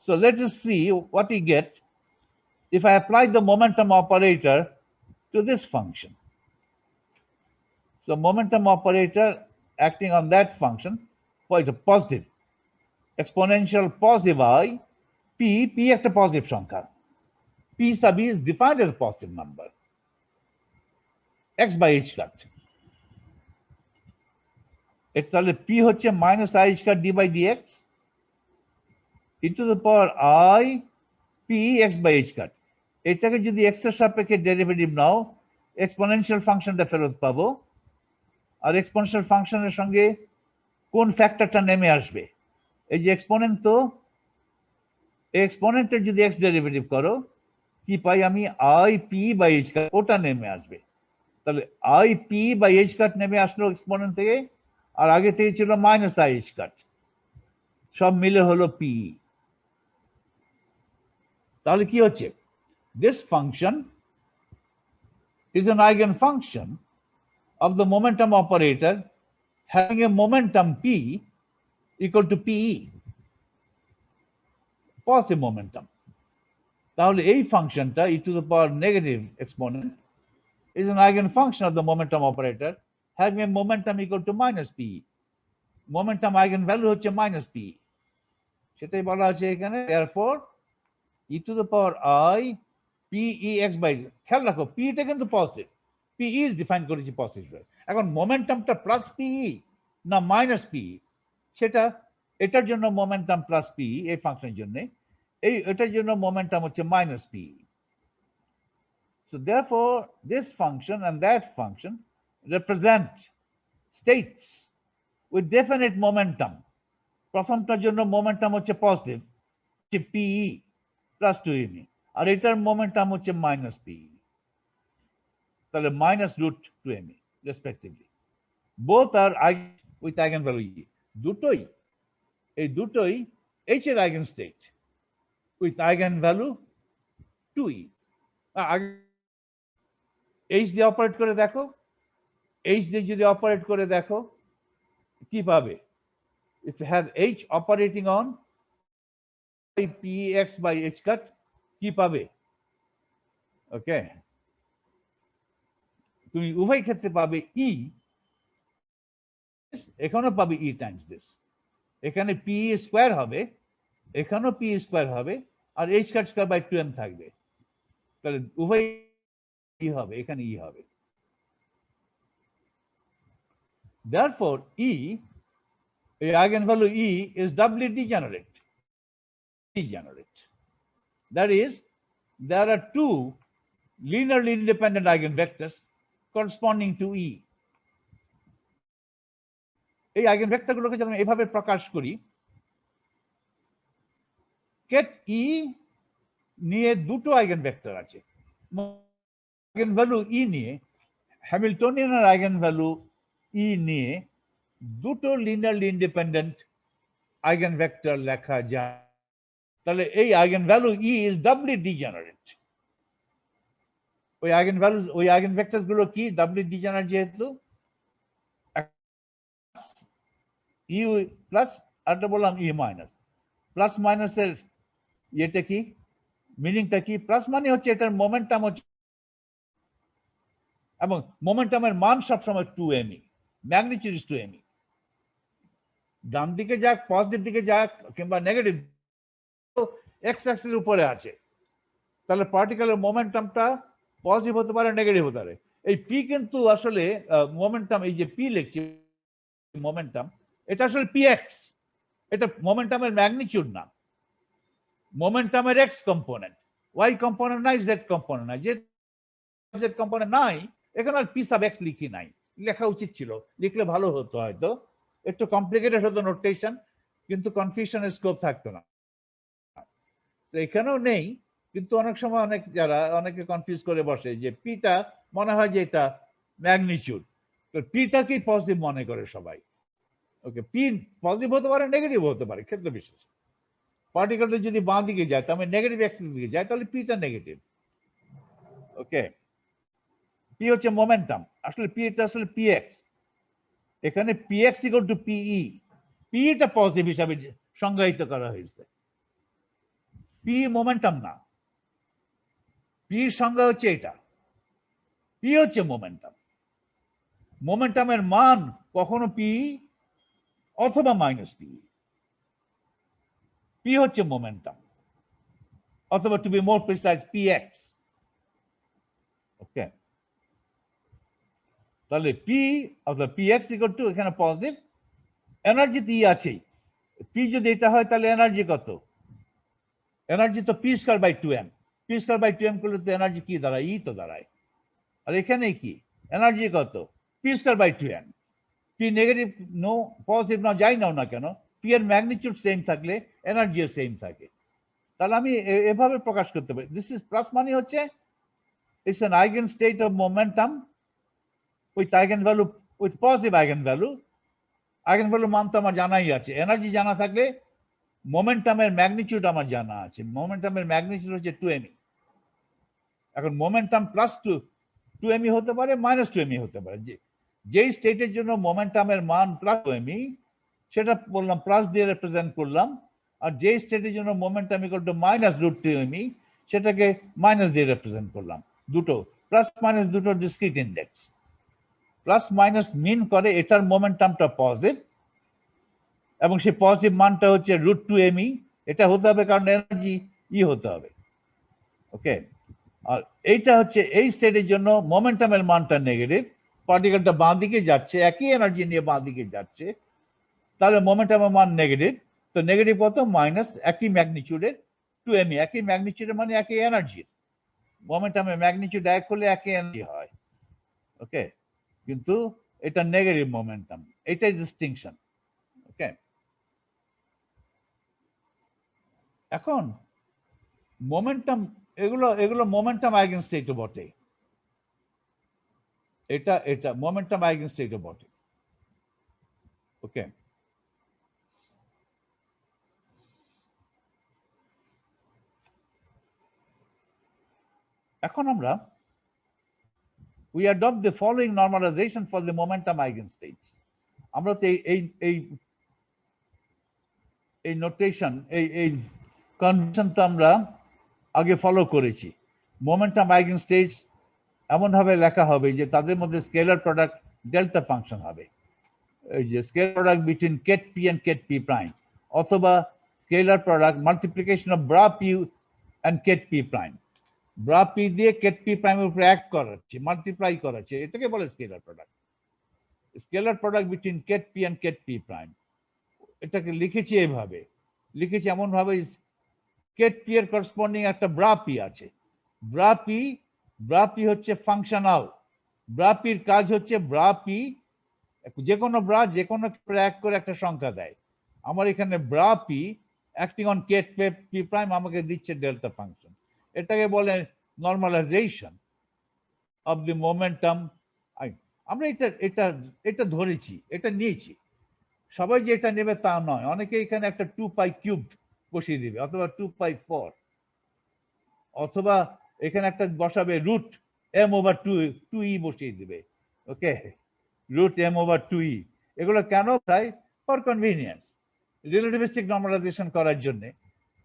So let us see what we get if I apply the momentum operator to this function. So momentum operator acting on that function for a positive exponential positive I p একটা পজিটিভ সংখ্যা, p sub e is defined as a positive number, x by h cut, এটা তাহলে p হচ্ছে minus I h cut d by dx e to the power I p x by h cut। এটাকে যদি x এর সাপেক্ষে ডেরিভেটিভ নাও, এক্সপোনেনশিয়াল ফাংশনটা ফেরত পাবো, আর এক্সপোনেনশিয়াল ফাংশনের সঙ্গে কোন ফ্যাক্টরটা নেমে আসবে? এই যে এক্সপোনেন্ট, তো এক্সপোনেন্টের যদি x ডেরিভেটিভ করো কি পাই আমি? I p by h cut, ওটা নেমে আসবে। তাহলে I p by h cut নেমে আসলো এক্সপোনেন্ট থেকে, আর আগে থেকে ছিল মাইনাস I h cut, সব মিলে হলো p। তাহলে কি হচ্ছে? This function is an eigenfunction of the momentum operator having a momentum p equal to pe, positive momentum. তাহলে এই ফাংশনটা e to the power negative exponent is an eigenfunction of the momentum operator having a momentum equal to minus p. Momentum eigenvalue হচ্ছে minus p, সেটাই বলা আছে এখানে। therefore e to the power I p e x by, খেয়াল রাখো p টা কিন্তু পজিটিভ, p is ডিফাইন করেছি পজিটিভ। এখন মোমেন্টামটা প্লাস পি না মাইনাস পি, সেটা এটার জন্য মোমেন্টাম প্লাস পি এই ফাংশনের জন্য, এটার জন্য মোমেন্টাম হচ্ছে minus P. So therefore this function and that function represent states with definite momentum. প্রথমটার জন্য মোমেন্টাম হচ্ছে পজিটিভ, হচ্ছে পি প্লাস 2m, আর এটার মোমেন্টাম হচ্ছে মাইনাস পি, তাহলে minus root 2m respectively. Both আর উইথ আইগেনভ্যালু ই, এই দুটোই h এর eigen state with eigenvalue 2e। h দিয়ে অপারেট করে দেখো, h দিয়ে যদি অপারেট করে দেখো কি পাবে? if you have h operating on px by h cut কি পাবে? ওকে, তুমি উভয় ক্ষেত্রে পাবে ই, এখানেও পাবে ই টাইমস দিস, এখানে পি স্কোয়ার হবে, এখানেও পি স্কোয়ার হবে, আর H cut square by 2m থাকবে, তাহলে উভয় ই হবে, এখানে ই হবে। Therefore, E, a eigenvalue E is doubly degenerate. That is, there are two linearly independent eigenvectors corresponding to E. এই আইগেনভেক্টরগুলোকে যদি আমি এভাবে প্রকাশ করি, কেট ই নিয়ে দুটো আইগেনভেক্টর আছে, আইগেনভ্যালু ই নিয়ে, হ্যামিল্টনিয়ানের আইগেনভ্যালু ই নিয়ে দুটো লিনিয়ারলি ইন্ডিপেন্ডেন্ট আইগেনভেক্টর লেখা যায়। তাহলে এই আইগেনভ্যালু ই ইজ ডাবলি ডিজেনারেট। ওই আইগেনভেক্টরস গুলো কি ডাবলি ডিজেনারেট, যেহেতু ই প্লাস আরটা বললাম ই মাইনাস, প্লাস মাইনাসের ইয়েটা কি, মিনিংটা কি? প্লাস মানে হচ্ছে এটার মোমেন্টাম হচ্ছে, এবং মোমেন্টামের মান সবসময় 2me, ম্যাগনিটিউড ইজ 2me। ডান দিকে যাক, পজিটিভ দিকে যাক কিংবা নেগেটিভ, এক্স অ্যাক্সিসের উপরে আছে, তাহলে পার্টিকেলের মোমেন্টামটা পজিটিভ হতে পারে, নেগেটিভ হতে পারে। এই পি কিন্তু আসলে মোমেন্টাম, এই যে পি লিখছি মোমেন্টাম, এটা আসলে পি এক্স, এটা মোমেন্টামের ম্যাগনিটিউড না, মোমেন্টামের এক্স কম্পোনেন্ট, ওয়াই কম্পোনেন্ট নাই, জেড কম্পোনেন্ট নাই। যে জেড কম্পোনেন্ট নাই, এখানে আর পি সাব এক্স লিখি নাই, লেখা উচিত ছিল, লিখলে ভালো হতো, হয়তো একটু কমপ্লিকেটেড হতো নোটেশন, কিন্তু কনফিউশনের স্কোপ থাকতো না। তো এখানেও নেই, কিন্তু অনেক সময় অনেকে কনফিউজ করে বসে যে পিটা মনে হয় যে এটা ম্যাগনিটিউড, তো পিটাকেই পজিটিভ মনে করে সবাই। ওকে, পি পজিটিভ হতে পারে, নেগেটিভ হতে পারে, ক্ষেত্র বিশেষ। পার্টিকেলটা যদি বাঁ দিকে যায়, তার মানে নেগেটিভ এক্সিস দিকে যায়, তাহলে পিটা নেগেটিভ। ওকে, পি হচ্ছে মোমেন্টাম, আসলে পি এটা আসলে পি এক্স, এখানে P X equal to P E, P এটা পজিটিভ হিসাবে সংজ্ঞায়িত করা হয়েছে, পি মোমেন্টাম না, পি সংজ্ঞা হচ্ছে এটা, পি হচ্ছে মোমেন্টাম। মোমেন্টামের মান কখনো পি অথবা মাইনাস পি, পি হচ্ছে মোমেন্টাম, অথবা to be more precise P X. Okay, তাহলে পি অথবা পি এক্স ইকুয়াল টু, এখানে পজিটিভ, এনার্জি তো ই আছেই, পি যদি এটা হয় তাহলে এনার্জি কত? এনার্জি তো P square by 2m, P square by 2m করলে তো এনার্জি কি দাঁড়ায়? ই তো দাঁড়ায়। আর এখানে কি এনার্জি কত? P square by 2m। P negative no positive না যাই নাও না কেন, পি এর ম্যাগনিটিউড সেম থাকলে এনার্জিও সেম থাকে। তাহলে আমি এভাবে প্রকাশ করতে পারি, দিস ইজ প্লাস মানে হচ্ছে it's an eigen state of momentum with eigen value, with positive eigen value. Eigen value মান তো আমার জানাই আছে, এনার্জি জানা থাকলে মোমেন্টামের ম্যাগনিটিউড আমার জানা আছে, মোমেন্টামের ম্যাগনিটিউড হচ্ছে 2me। এখন মোমেন্টাম প্লাস 2me হতে পারে, মাইনাস 2me হতে পারে। যেই স্টেটের জন্য মোমেন্টামের মান প্লাস 2me, সেটা বললাম প্লাস দিয়ে রিপ্রেজেন্ট করলাম, আর যেই স্টেটের জন্য momentum equal to minus root 2me, সেটাকে মাইনাস দিয়ে রিপ্রেজেন্ট করলাম। দুটো প্লাস মাইনাস দুটো discrete index, plus minus mean করে এটার মোমেন্টামটা পজিটিভ, এবং সেই পজিটিভ মানটা হচ্ছে রুট 2me, এটা হতে হবে কারণ এনার্জি ই হতে হবে। ওকে, আর এইটা হচ্ছে এই স্টেটের জন্য মোমেন্টামের মানটা নেগেটিভ, পার্টিকেলটা বাঁ দিকে যাচ্ছে, একই এনার্জি নিয়ে বাঁ দিকে যাচ্ছে, তাহলে মোমেন্টামের মান নেগেটিভ। তো নেগেটিভ কত? মাইনাস একই ম্যাগনিটিউডের 2me, একই ম্যাগনিটিউডের মানে একই এনার্জি, মোমেন্টামের ম্যাগনিটিউড এক হলে একই এনার্জি হয়। ওকে, কিন্তু এটা নেগেটিভ মোমেন্টাম, এটাই ডিস্টিংশন। ওকে, এখন মোমেন্টাম, এগুলো মোমেন্টাম আইগেন স্টেটও বটে, এটা মোমেন্টাম আইগেন স্টেটও বটে। ওকে, এখন আমরা we adopt the following normalization for the momentum eigenstates. আমরা তো এই নোটেশন, এই কনভেনশন তো আমরা আগে ফলো করেছি। মোমেন্টাম আইগেনস্টেটস এমন ভাবে লেখা হবে যে তাদের মধ্যে স্কেলার প্রোডাক্ট ডেল্টা ফাংশন হবে, এই যে scalar product between ket P and ket P prime, অথবা scalar product multiplication of bra P and ket P prime. Bra P দিয়ে কেট পি প্রাইমের উপরে অ্যাড করাচ্ছে, মাল্টিপ্লাই করাচ্ছে, এটাকে বলে scalar product. Scalar product between ket P and ket P prime, এটাকে লিখেছি এইভাবে, লিখেছি এমন ভাবে কেট পি এর করসপন্ডিং একটা ব্রা পি আছে। ব্রা পি হচ্ছে ফাংশনাল। ব্রা পির কাজ হচ্ছে ব্রা পি যে কোনো ব্রা যে কোনো এক করে একটা সংখ্যা দেয়। আমার এখানে bra P acting on ket P prime আমাকে দিচ্ছে ডেল্টা ফাংশন। এটাকে বলে নর্মালাইজেশন অফ দি মোমেন্টাম। আমরা এটা এটা এটা ধরেছি, এটা নিয়েছি। সবাই যে এটা নেবে তা নয়, অনেকে এখানে একটা 2π³ বসিয়ে দিবে, অথবা 2π4, অথবা এখানে একটা বসাবে √m/2e বসিয়ে দিবে। ওকে, √m/2e। এগুলো কেন চাই? ফর কনভিনিয়েন্স, রিলেটিভিস্টিক নর্মালাইজেশন করার জন্য,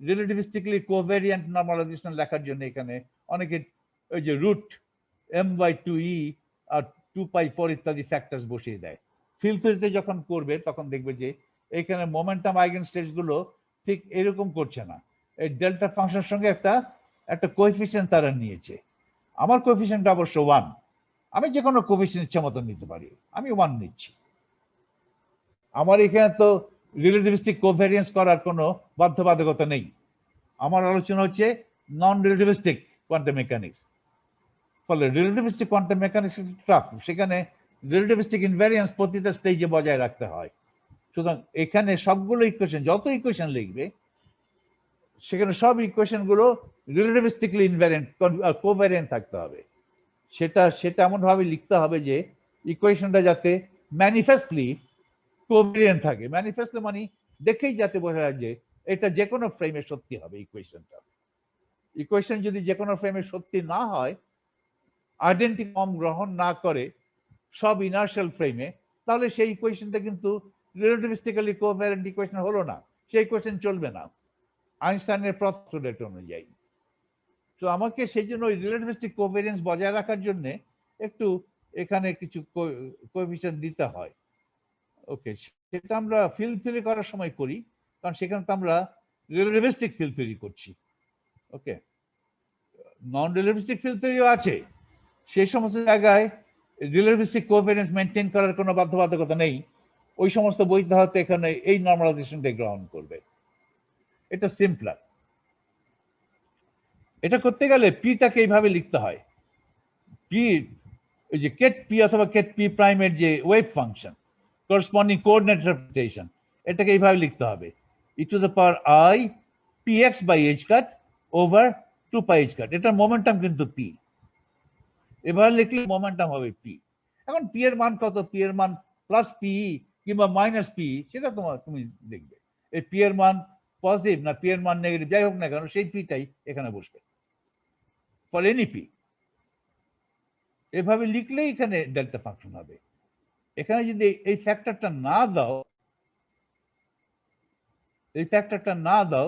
রিলেটিভিস্টিকলি কোভেরিয়েন্ট নর্মালাইজেশন লেখার জন্য এখানে অনেকে ওই যে √m/2e আর 2π4 ইত্যাদি ফ্যাক্টরস বসিয়ে দেয়। ফিল্ড থিওরিতে যখন করবে তখন দেখবে যে এখানে মোমেন্টাম আইগেন স্টেটস গুলো ঠিক এরকম করছে না, এই ডেল্টা ফাংশনের সঙ্গে একটা কোএফিসিয়েন্ট তারা নিয়েছে। আমার কোএফিসিয়েন্ট অবশ্য 1, আমি যে কোনো কোএফিসিয়েন্ট ইচ্ছা মতো নিতে পারি, আমি 1 নিচ্ছি। আমার এখানে তো রিলেটিভিস্টিক কোভ্যারিয়েন্স করার কোনো বাধ্যবাধকতা নেই। আমার আলোচনা হচ্ছে নন রিলেটিভিস্টিক কোয়ান্টাম মেকানিক্স। ফলে রিলেটিভিস্টিক কোয়ান্টাম মেকানিক্স টাফ, সেখানে রিলেটিভিস্টিক ইনভ্যারিয়েন্স প্রতিটা স্টেজে বজায় রাখতে হয়। সুতরাং এখানে সবগুলো ইকুয়েশন, যত ইকুয়েশন লিখবে সেখানে সব ইকুয়েশন গুলো রিলেটিভিস্টিকলি ইনভ্যারিয়েন্ট কোভ্যারিয়েন্ট থাকতে হবে। সেটা এমন ভাবে লিখতে হবে যে ইকুয়েশনটা যাতে ম্যানিফেস্টলি কোভ্যারিয়েন্ট থাকে। ম্যানিফেস্টলি মানে দেখেই যাতে বোঝা যায় যে এটা যে কোনো ফ্রেমে সত্যি হবে ইকুয়েশনটা। ইকুয়েশন যদি যে কোনো ফ্রেমে সত্যি না হয়, আইডেন্টিটি ফর্ম গ্রহণ না করে সব ইনার্শিয়াল ফ্রেমে, তাহলে সেই ইকুয়েশনটা কিন্তু রিলেটিভিস্টিক্যালি কোভ্যারিয়েন্ট ইকুয়েশন হলো না, সেই ইকুয়েশন চলবে না আইনস্টাইনের প্রস্তুত অনুযায়ী। তো আমাকে সেই জন্য ওই রিলেটিভিস্টিক কোভ্যারিয়েন্স বজায় রাখার জন্য একটু এখানে কিছু কোএফিসিয়েন্ট দিতে হয়। ওকে, সেটা আমরা ফিল্ড থিওরি করার সময় করি, কারণ সেখানে তো আমরা রিলেটিভিস্টিক ফিল্ড থিওরি করছি। ওকে, নন রিলেটিভিস্টিক ফিল্ড থিওরিও আছে, সেই সমস্ত জায়গায় রিলেটিভিস্টিক কোভ্যারিয়েন্স মেনটেন করার কোনো বাধ্যবাধকতা নেই। ওই সমস্ত বইতে হয়তো এখানে এই নর্মালাইজেশনটা গ্রহণ করবে, এটা সিম্পলার। এটা করতে গেলে পিটাকে এইভাবে লিখতে হয়, পি ওই যে কেট পি অথবা কেট পি প্রাইমের যে wave function corresponding coordinate representation, এটাকে এইভাবে লিখতে হবে e⁻i px/h ওভার 2π/h। এটার মোমেন্টাম কিন্তু পি, এভাবে লিখলে মোমেন্টাম হবে পি। এখন পি এর মান কত? পি এর মান প্লাস পি কিংবা মাইনাস পি, সেটা তুমি দেখবে। এই পি এর মান পজিটিভ না পি এর মান নেগেটিভ, যাই হোক না কেন সেই পিটাই এখানে বসবে ফর এনি পি। এভাবে লিখলেই এখানে ডেল্টা ফাংশন হবে। এখানে যদি এই ফ্যাক্টরটা না দাও,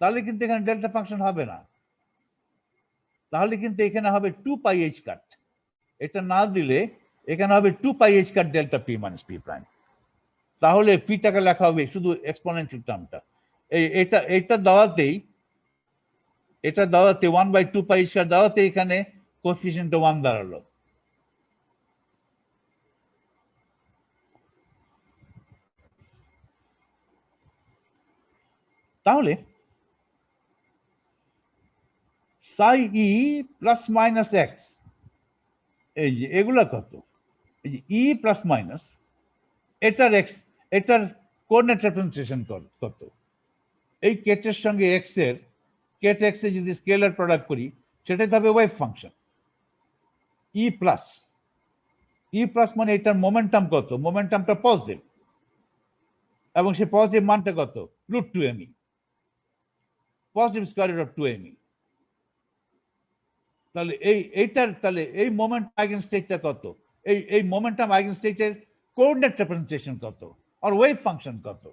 তাহলে কিন্তু এখানে ডেল্টা ফাংশন হবে না। তাহলে কিন্তু এখানে হবে 2π/h। এটা না দিলে এখানে হবে 2π/h delta P minus P prime. তাহলে পিটাকে লেখা হবে শুধু এক্সপোনেনশিয়াল টার্মটা। এটা দেওয়াতেই 1/2π/h দেওয়াতে এখানে কোএফিসিয়েন্টটা 1 দাঁড়ালো। তাহলে psi e plus minus x, এই যে এগুলা কত? এই যে ই প্লাস মাইনাস, এটার কোঅর্ডিনেট রিপ্রেজেন্টেশন কত? এই কেটের সঙ্গে এক্স এর, কেট এক্স এর যদি স্কেলার প্রোডাক্ট করি সেটাই হবে ওয়েভ ফাংশন ই প্লাস। মানে এটার মোমেন্টাম কত? মোমেন্টামটা পজিটিভ, এবং সে পজিটিভ মানটা কত? √2me, positive square root of 2me। তাহলে এই মোমেন্ট আইগেন স্টেটটা কত? এই মোমেন্টাম আইগেন স্টেটের কোঅর্ডিনেট রিপ্রেজেন্টেশন কত, আর ওয়েভ ফাংশন কত?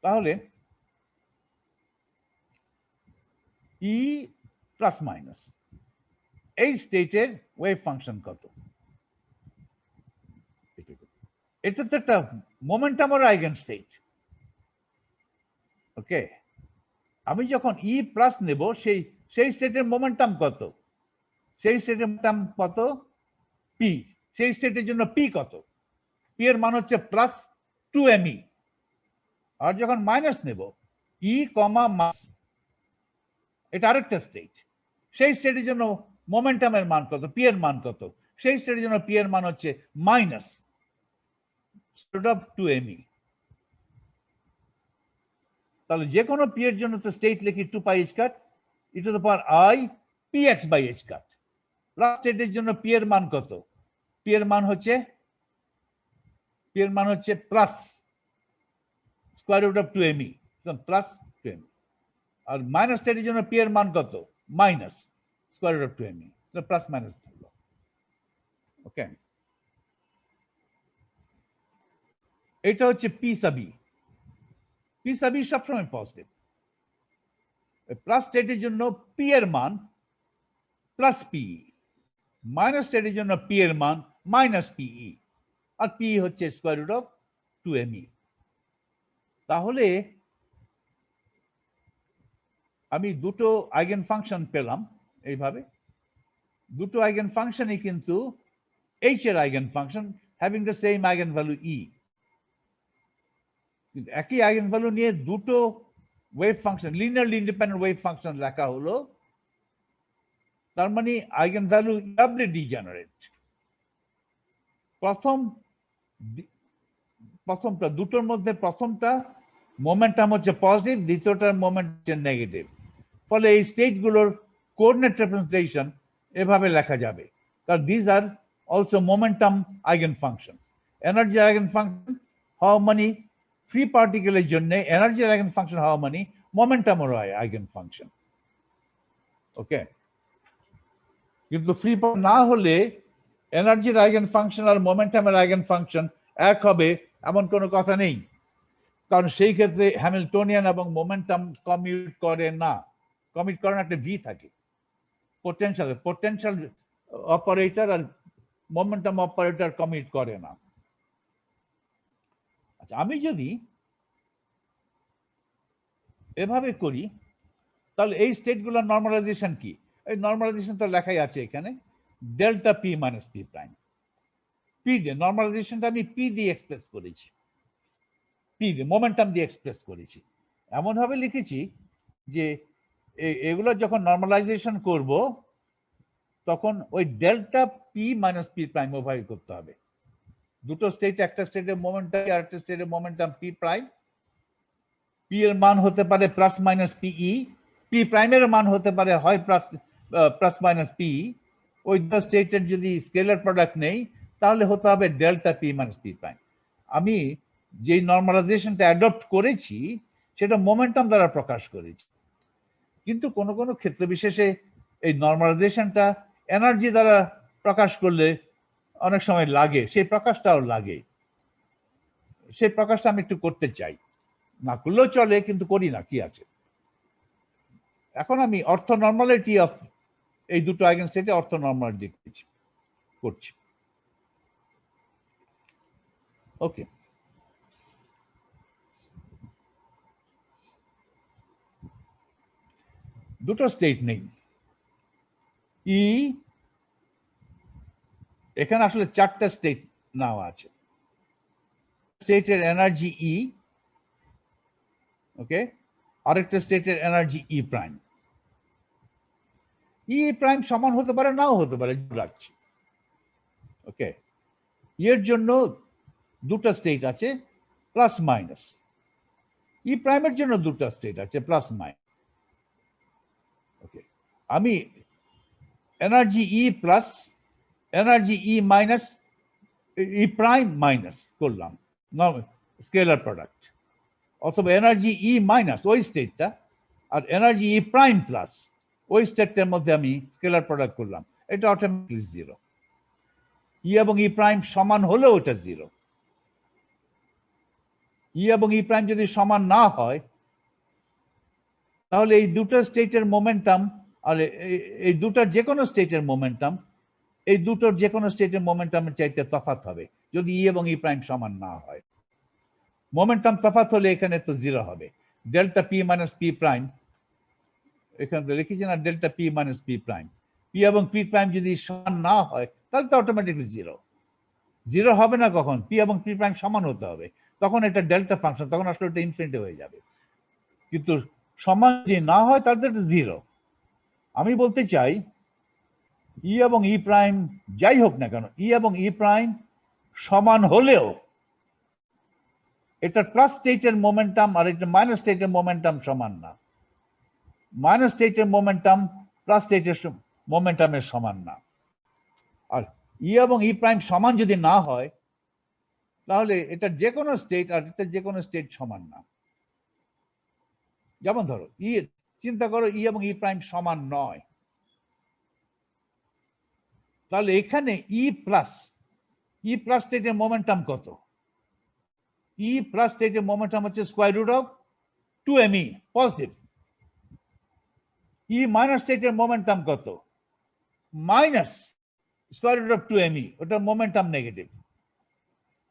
তাহলে ই প্লাস মাইনাস এই স্টেটের ওয়েভ ফাংশন কত। এটা তো একটা মোমেন্টাম আর আইগেন স্টেট। ওকে, আমি যখন ই প্লাস নেব সেই স্টেটের মোমেন্টাম কত, সেই স্টেটের মোমেন্টাম কত পি, সেই স্টেটের জন্য পি কত, পি এর মান হচ্ছে প্লাস 2me। আর যখন মাইনাস নেব ই কমা মাস, এটা আরেকটা স্টেট, সেই স্টেটের জন্য মোমেন্টামের মান কত, পি এর মান কত, সেই স্টেটের জন্য পি এর মান হচ্ছে মাইনাস 2me। তাহলে যে কোনো পি এর জন্য তো স্টেট লিখি 2 pi h cut E to the power i px by h cut. Last স্টেটের জন্য পি এর মান কত, পি এর মান হচ্ছে plus square root of 2me, plus 2me। আর মাইনাস স্টেটের জন্য পি এর মান কত, minus square root of 2me, plus minus থাকলো। ওকে, এটা হচ্ছে P sub E. P sub E সবসময় পজিটিভ। প্লাস স্টেটের জন্য পি এর মান প্লাস পি, মাইনাস স্টেটের জন্য পি এর মান মাইনাস পিই, আর পি হচ্ছে স্কয়ার রুট অফ 2me। তাহলে আমি দুটো আইগেন ফাংশন পেলাম এইভাবে। দুটো আইগেন ফাংশনই কিন্তু এইচ এর eigen function, having the same eigen value E. কিন্তু একই আইগেন ভ্যালু নিয়ে দুটো wave function, linearly independent wave function লেখা হলো, তার মানে আইগেন ভ্যালু ডাবলি ডিজেনারেট। প্রথমটা দুটোর মধ্যে প্রথমটা মোমেন্টাম হচ্ছে পজিটিভ, দ্বিতীয়টার মোমেন্ট হচ্ছে নেগেটিভ। ফলে এই স্টেটগুলোর কোঅর্ডিনেট রিপ্রেজেন্টেশন এভাবে লেখা যাবে, কারণ this are also momentum eigen function. Energy eigen function হওয়া মানে ফ্রি পার্টিকেলের জন্য এনার্জি আইগেন ফাংশন হওয়া মানে মোমেন্টামের আইগেন ফাংশন। ওকে, কিন্তু ফ্রি না হলে এনার্জির আইগেন ফাংশন আর মোমেন্টামের আইগেন ফাংশন এক হবে এমন কোনো কথা নেই, কারণ সেই ক্ষেত্রে হ্যামিল্টনিয়ান এবং মোমেন্টাম কমিউট করে না। কমিট করে না, একটা ভি থাকে, পোটেনশিয়াল অপারেটর আর মোমেন্টাম অপারেটর কমিট করে না। আচ্ছা, আমি যদি এভাবে করি তাহলে এই স্টেটগুলোর নর্মালাইজেশন কি? এই নর্মালাইজেশন তো লেখাই আছে এখানে, delta P minus P prime. P দিয়ে নর্মালাইজেশনটা আমি পি দিয়ে এক্সপ্রেস করেছি, পি দিয়ে মোমেন্টাম দিয়ে এক্সপ্রেস করেছি। এমন ভাবে লিখেছি যে এগুলো যখন নর্মালাইজেশন করব তখন ওই delta P minus P prime ওভাবে করতে হবে। দুটো স্টেট, একটা স্টেটের মোমেন্টাম আর একটা স্টেটের মোমেন্টাম পি প্রাইম। পি এর মান হতে পারে প্লাস মাইনাস পিই, পি প্রাইমের মান হতে পারে হয় প্লাস মাইনাস পি। ওই দুটো স্টেটের যদি স্কেলার প্রোডাক্ট নেই তাহলে হতে হবে delta P minus P prime. আমি যে নর্মালাইজেশনটা অ্যাডপ্ট করেছি সেটা মোমেন্টাম দ্বারা প্রকাশ করেছি, কিন্তু কোনো কোনো ক্ষেত্র বিশেষে এই নর্মালাইজেশনটা এনার্জি দ্বারা প্রকাশ করলে অনেক সময় লাগে, সেই প্রকাশটাও লাগে। সেই প্রকাশটা আমি একটু করতে চাই, না করলেও চলে কিন্তু করি না, কি আছে। এখন আমি অর্থ নর্মালিটি অফ এই দুটো আইগেন স্টেটে অর্থ নর্মালিটি করছি। ওকে, দুটো স্টেট নেই ই, এখানে আসলে চারটা স্টেট নেওয়া আছে। স্টেটের এনার্জি ই, ওকে, আরেকটা স্টেটের এনার্জি ই প্রাইম। ই প্রাইম সমান হতে পারে, নাও হতে পারে, রাখছি। ওকে, এর জন্য দুটো স্টেট আছে প্লাস মাইনাস, ই প্রাইমের জন্য দুটো স্টেট আছে প্লাস মাইনাস। ওকে, আমি energy E plus energy E minus E prime minus করলাম স্কেলার প্রোডাক্ট, অথবা এনার্জি ই মাইনাস ওই স্টেটটা আর এনার্জি ই প্রাইম প্লাস ওই স্টেটটার মধ্যে আমি স্কেলার প্রোডাক্ট করলাম, এটা অটোমেটিকলি জিরো। ই এবং ই প্রাইম সমান হলেও এটা জিরো। ই এবং ই প্রাইম যদি সমান না হয় তাহলে এই দুটো স্টেটের মোমেন্টাম আর এই দুটার যে কোনো স্টেটের মোমেন্টাম এই দুটোর যে কোনো স্টেটের মোমেন্টামের চাইতে তফাৎ হবে যদি ই এবং ই প্রাইম সমান না হয়। মোমেন্টাম তফাৎ হলে এখানে তো জিরো হবে। Delta P minus P prime এখানে তো লিখেছি না, delta P minus P prime, P এবং পি প্রাইম যদি সমান না হয় তাহলে তো অটোমেটিকলি জিরো। জিরো হবে না কখন? পি এবং পি প্রাইম সমান হতে হবে, তখন এটা ডেল্টা ফাংশন, তখন আসলে এটা ইনফিনিটি হয়ে যাবে। কিন্তু সমান যদি না হয় তাহলে এটা জিরো। আমি বলতে চাই ই এবং ই প্রাইম যাই হোক না কেন, ই এবং ই প্রাইম সমান হলেও এটা প্লাস স্টেটের মোমেন্টাম আর এটা মাইনাস স্টেটের মোমেন্টাম সমান না। মাইনাস স্টেটের মোমেন্টাম প্লাস স্টেটের মোমেন্টামের সমান না। আর ই এবং ই প্রাইম সমান যদি না হয় তাহলে এটা যে কোনো স্টেট আর এটা যে কোনো স্টেট সমান না। যেমন ধরো ই, চিন্তা করো ই এবং ই প্রাইম সমান নয়, তাহলে এখানে ই প্লাস স্টেটের মোমেন্টাম কত? ই প্লাস স্টেটের মোমেন্টাম হচ্ছে square root of 2me positive. E minus স্টেটের মোমেন্টাম কত? Minus square root of 2me, ওটা মোমেন্টাম নেগেটিভ।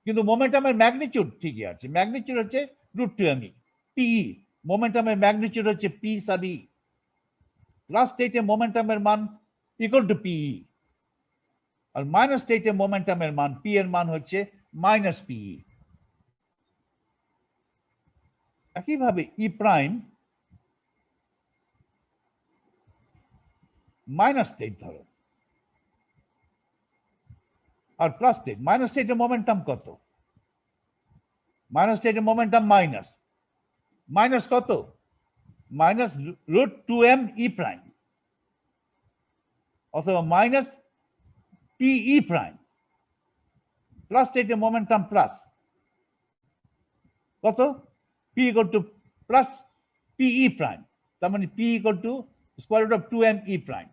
কিন্তু মোমেন্টামের ম্যাগনিটিউড ঠিকই আছে, ম্যাগনিটিউড হচ্ছে রুট 2me। পিই মোমেন্টামের ম্যাগনিটিউড হচ্ছে পি সাব ই। প্লাস স্টেটে মোমেন্টামের মান ইকুয়াল টু পিই, আর মাইনাস স্টেটে মোমেন্টামের মান পি এর মান হচ্ছে মাইনাস পিই। একইভাবে ই প্রাইম মাইনাস স্টেট ধরো আর প্লাস স্টেট, মাইনাস স্টেটের মোমেন্টাম কত? মাইনাস স্টেটের মোমেন্টাম মাইনাস, মাইনাস কত? Minus root 2m E prime অথবা মাইনাস পিই প্রাইম। প্লাস স্টেটের মোমেন্টাম প্লাস কত? P equal to plus P E prime, তার মানে P equal to square root of 2m E prime.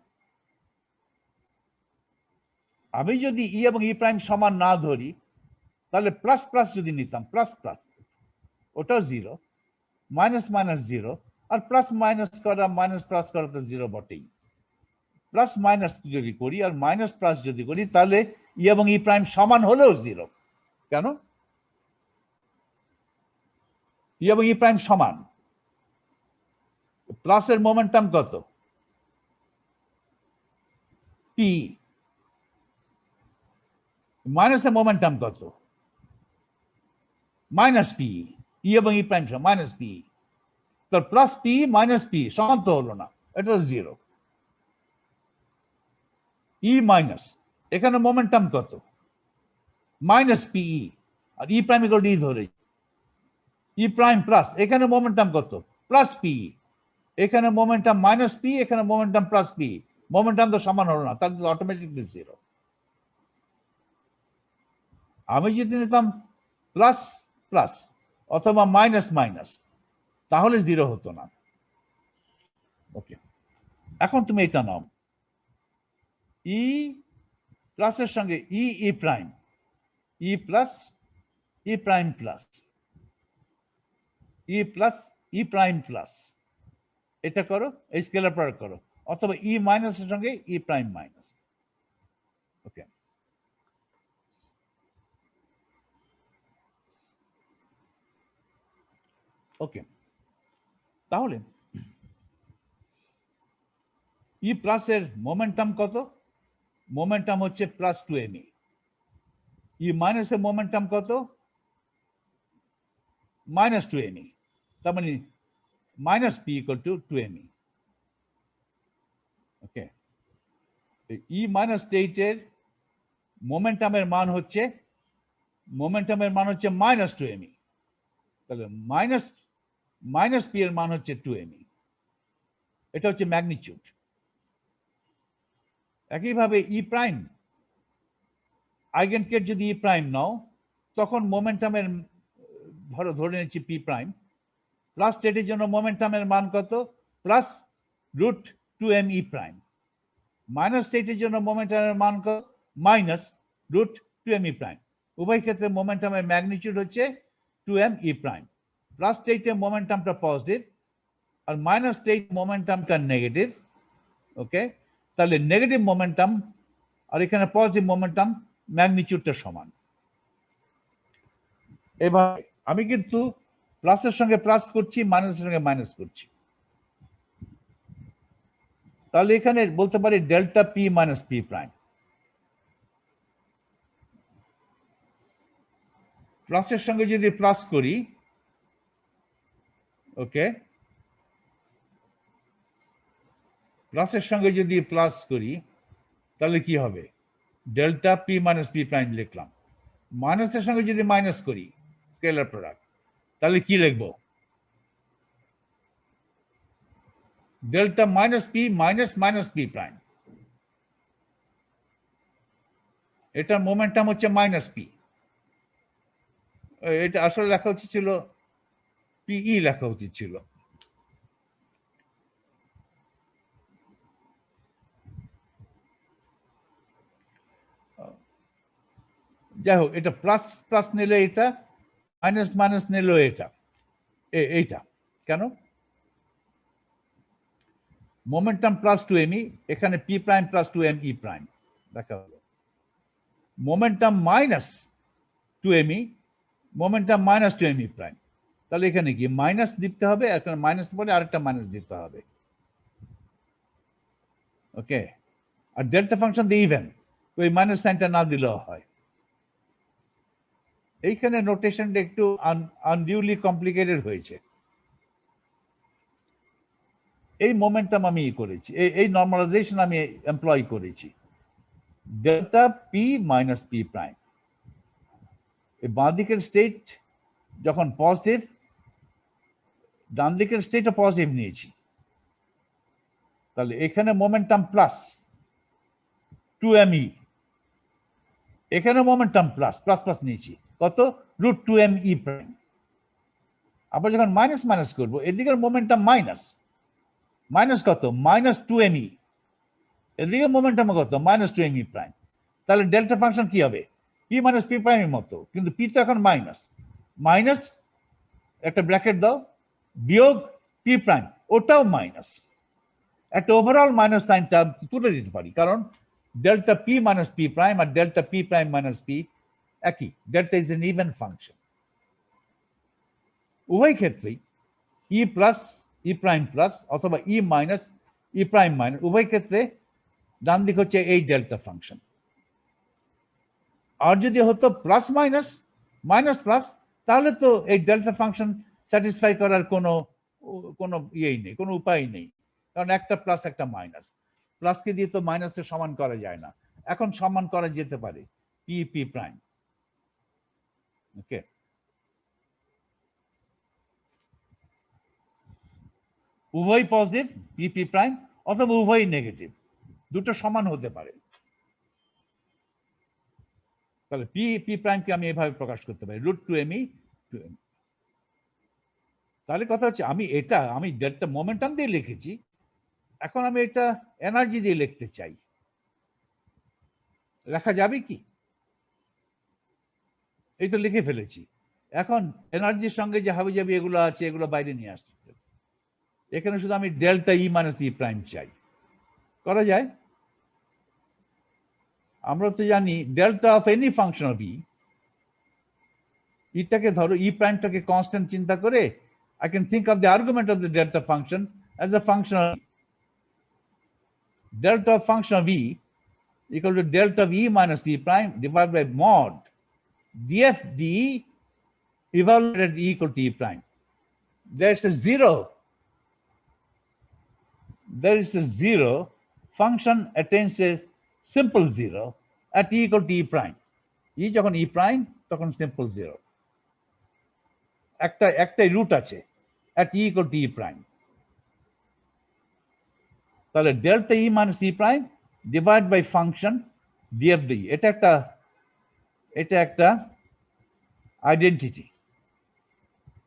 আমি যদি ই এবং ই প্রাইম সমান না ধরি তাহলে প্লাস প্লাস যদি নিতাম, প্লাস প্লাস ওটাও জিরো, মাইনাস মাইনাস জিরো, আর প্লাস মাইনাস করা মাইনাস প্লাস করা তো জিরো বটেই। প্লাস মাইনাস যদি করি আর মাইনাস প্লাস যদি করি তাহলে ই এবং ই প্রাইম সমান হলেও জিরো। কেন? ই এবং ই প্রাইম সমান। প্লাসের মোমেন্টাম কত? পি। মাইনাসের মোমেন্টাম কত? Minus P. ই এবং ই প্রাইম সমান মাইনাস পি, তো প্লাস পি মাইনাস পি সমান তো হলো না, এটা জিরো। ই মাইনাস, এখানে মোমেন্টাম কত? মাইনাস পিই, আর E prime equal to E ধরে। ই প্রাইম প্লাস, এখানে মোমেন্টাম কত? প্লাস পিই, এখানে মোমেন্টাম মাইনাস পি, এখানে মোমেন্টাম প্লাস পি, মোমেন্টাম তো সমান হলো না, তাহলে অটোমেটিকলি জিরো। আমি যদি নিতাম প্লাস প্লাস অথবা মাইনাস মাইনাস তাহলে জিরো হতো না। ওকে, এখন তুমি এটা নাও, ই প্লাসের সঙ্গে ই ই প্রাইম, ই plus E prime plus E plus E prime plus, এটা করো, এই স্কেলার প্রয়োগ করো, অথবা ই মাইনাসের সঙ্গে ই প্রাইম মাইনাস। ওকে, ওকে, তাহলে ই প্লাসের মোমেন্টাম কত? মোমেন্টাম হচ্ছে প্লাস 2me। ই মাইনাসের মোমেন্টাম কত? মাইনাস 2me, তার মানে minus P equal two 2me। ওকে, ই মাইনাস স্টেটের মোমেন্টামের মান হচ্ছে মাইনাস 2me, তাহলে মাইনাস পি এর মান হচ্ছে 2me, এটা হচ্ছে ম্যাগনিটিউড। একইভাবে ই প্রাইম আইগেনকেট যদি ই প্রাইম নাও তখন মোমেন্টামের ধরে নিচ্ছি পি প্রাইম, প্লাস স্টেটের জন্য মোমেন্টামের মান কত? Plus root 2m E prime. Minus স্টেটের জন্য মোমেন্টামের মান কত? Minus root 2m E prime. উভয় ক্ষেত্রে মোমেন্টামের ম্যাগনিটিউড হচ্ছে 2m ই প্রাইম। প্লাস স্টেটে মোমেন্টামটা পজিটিভ আর মাইনাস স্টেট মোমেন্টামটা নেগেটিভ, ওকে, তাহলে নেগেটিভ মোমেন্টাম আর এখানে পজিটিভ মোমেন্টাম ম্যাগনিটিউডটা সমান। এবার আমি কিন্তু প্লাসের সঙ্গে প্লাস করছি, মাইনাসের সঙ্গে মাইনাস করছি, তাহলে এখানে বলতে পারি delta P minus P prime. প্লাসের সঙ্গে যদি প্লাস করি, ওকে, প্লাসের সঙ্গে যদি প্লাস করি তাহলে কি হবে, delta P minus P prime লিখলাম। মাইনাসের সঙ্গে যদি মাইনাস করি স্কেলার প্রোডাক্ট, তাহলে কি লিখবো, delta minus P minus minus P prime. এটার মোমেন্টাম হচ্ছে মাইনাস পি, এটা আসলে লেখা উচিত ছিল পিই লেখা উচিত ছিল। যাই হোক, এটা প্লাস প্লাস নিলে এটা, মাইনাস মাইনাস নিলেও এটা, এইটা কেন, momentum plus two M E, এখানে P prime plus two M E prime দেখা হলো। Momentum minus two M E, momentum minus two M E prime, তাহলে এখানে কি মাইনাস দিতে হবে, এখানে মাইনাস পরে আরেকটা মাইনাস দিতে হবে। ওকে, আর ডেল্টা ফাংশন দিয়ে ইভেন, ওই মাইনাস সাইনটা না দিলেও হয়। এইখানে নোটেশনটা একটু আনডিউলি কমপ্লিকেটেড হয়েছে। এই মোমেন্টাম আমি করেছি, এই নর্মালাইজেশন আমি এমপ্লয় করেছি, delta P minus P prime. এই বাঁ দিকের স্টেট যখন পজিটিভ, ডান দিকের স্টেটও পজিটিভ নিয়েছি, তাহলে এখানে momentum plus two M E, এখানে মোমেন্টাম প্লাস প্লাস প্লাস নিয়েছি, কত, root two M E prime. আবার যখন মাইনাস মাইনাস করবো, এদিকের মোমেন্টাম মাইনাস, মাইনাস কত, মাইনাস টু এম ই, এদিকে মোমেন্টাম কত, minus two M E prime. তাহলে ডেল্টা ফাংশন কি হবে, পি মাইনাস পি প্রাইমের মতো, কিন্তু পি তো এখন মাইনাস, মাইনাস একটা ব্র্যাকেট দাও, বিয়োগ পি প্রাইম, ওটাও মাইনাস, একটা ওভারঅল মাইনাস সাইনটা তুলে দিতে পারি, কারণ delta P minus P prime আর delta P prime minus P একই, delta is an even function. উভয় ক্ষেত্রেই E plus E prime plus অথবা E minus E prime minus, উভয় ক্ষেত্রে ডান দিক হচ্ছে এই ডেল্টা ফাংশন। আর যদি হতো প্লাস মাইনাস মাইনাস প্লাস, তাহলে তো এই ডেল্টা ফাংশন স্যাটিসফাই করার কোনো কোনো ইয়েই নেই, কোনো উপায় নেই, কারণ একটা প্লাস একটা মাইনাস, প্লাসকে দিয়ে তো মাইনাসের সমান করা যায় না, এখন সমান করা যেতে পারে পি পি প্রাইম। ওকে, উভয় পজিটিভ পি পি প্রাইম অথবা উভয় নেগেটিভ, দুটো সমান হতে পারে। তাহলে পি পি প্রাইমকে আমি এভাবে প্রকাশ করতে পারি, root two M E two M. তাহলে কথা হচ্ছে আমি ডেল্টা মোমেন্টাম দিয়ে লিখেছি, এখন আমি এটা এনার্জি দিয়ে লিখতে চাই, লেখা যাবে কি, এই তো লিখে ফেলেছি, এখন এনার্জির সঙ্গে যে হাবিজাবি এগুলো আছে এগুলো বাইরে নিয়ে আসছে, এখানে শুধু আমি delta E minus E prime চাই, করা যায়। আমরা তো জানি delta of any function of E, ইটাকে ধরো ই প্রাইমটাকে কনস্ট্যান্ট চিন্তা করে I can think of the argument of the delta function as a function of delta of function of e equal to delta of e minus e prime divided by mod df de evaluated e equal to e prime. There's a zero. There is a zero. Function attains a simple zero at e equal to e prime. E যখন e prime তখন simple zero. একটাই রুট আছে at e equal to e prime. তাহলে delta E minus E prime divide by function D F D, এটা একটা আইডেন্টিটি।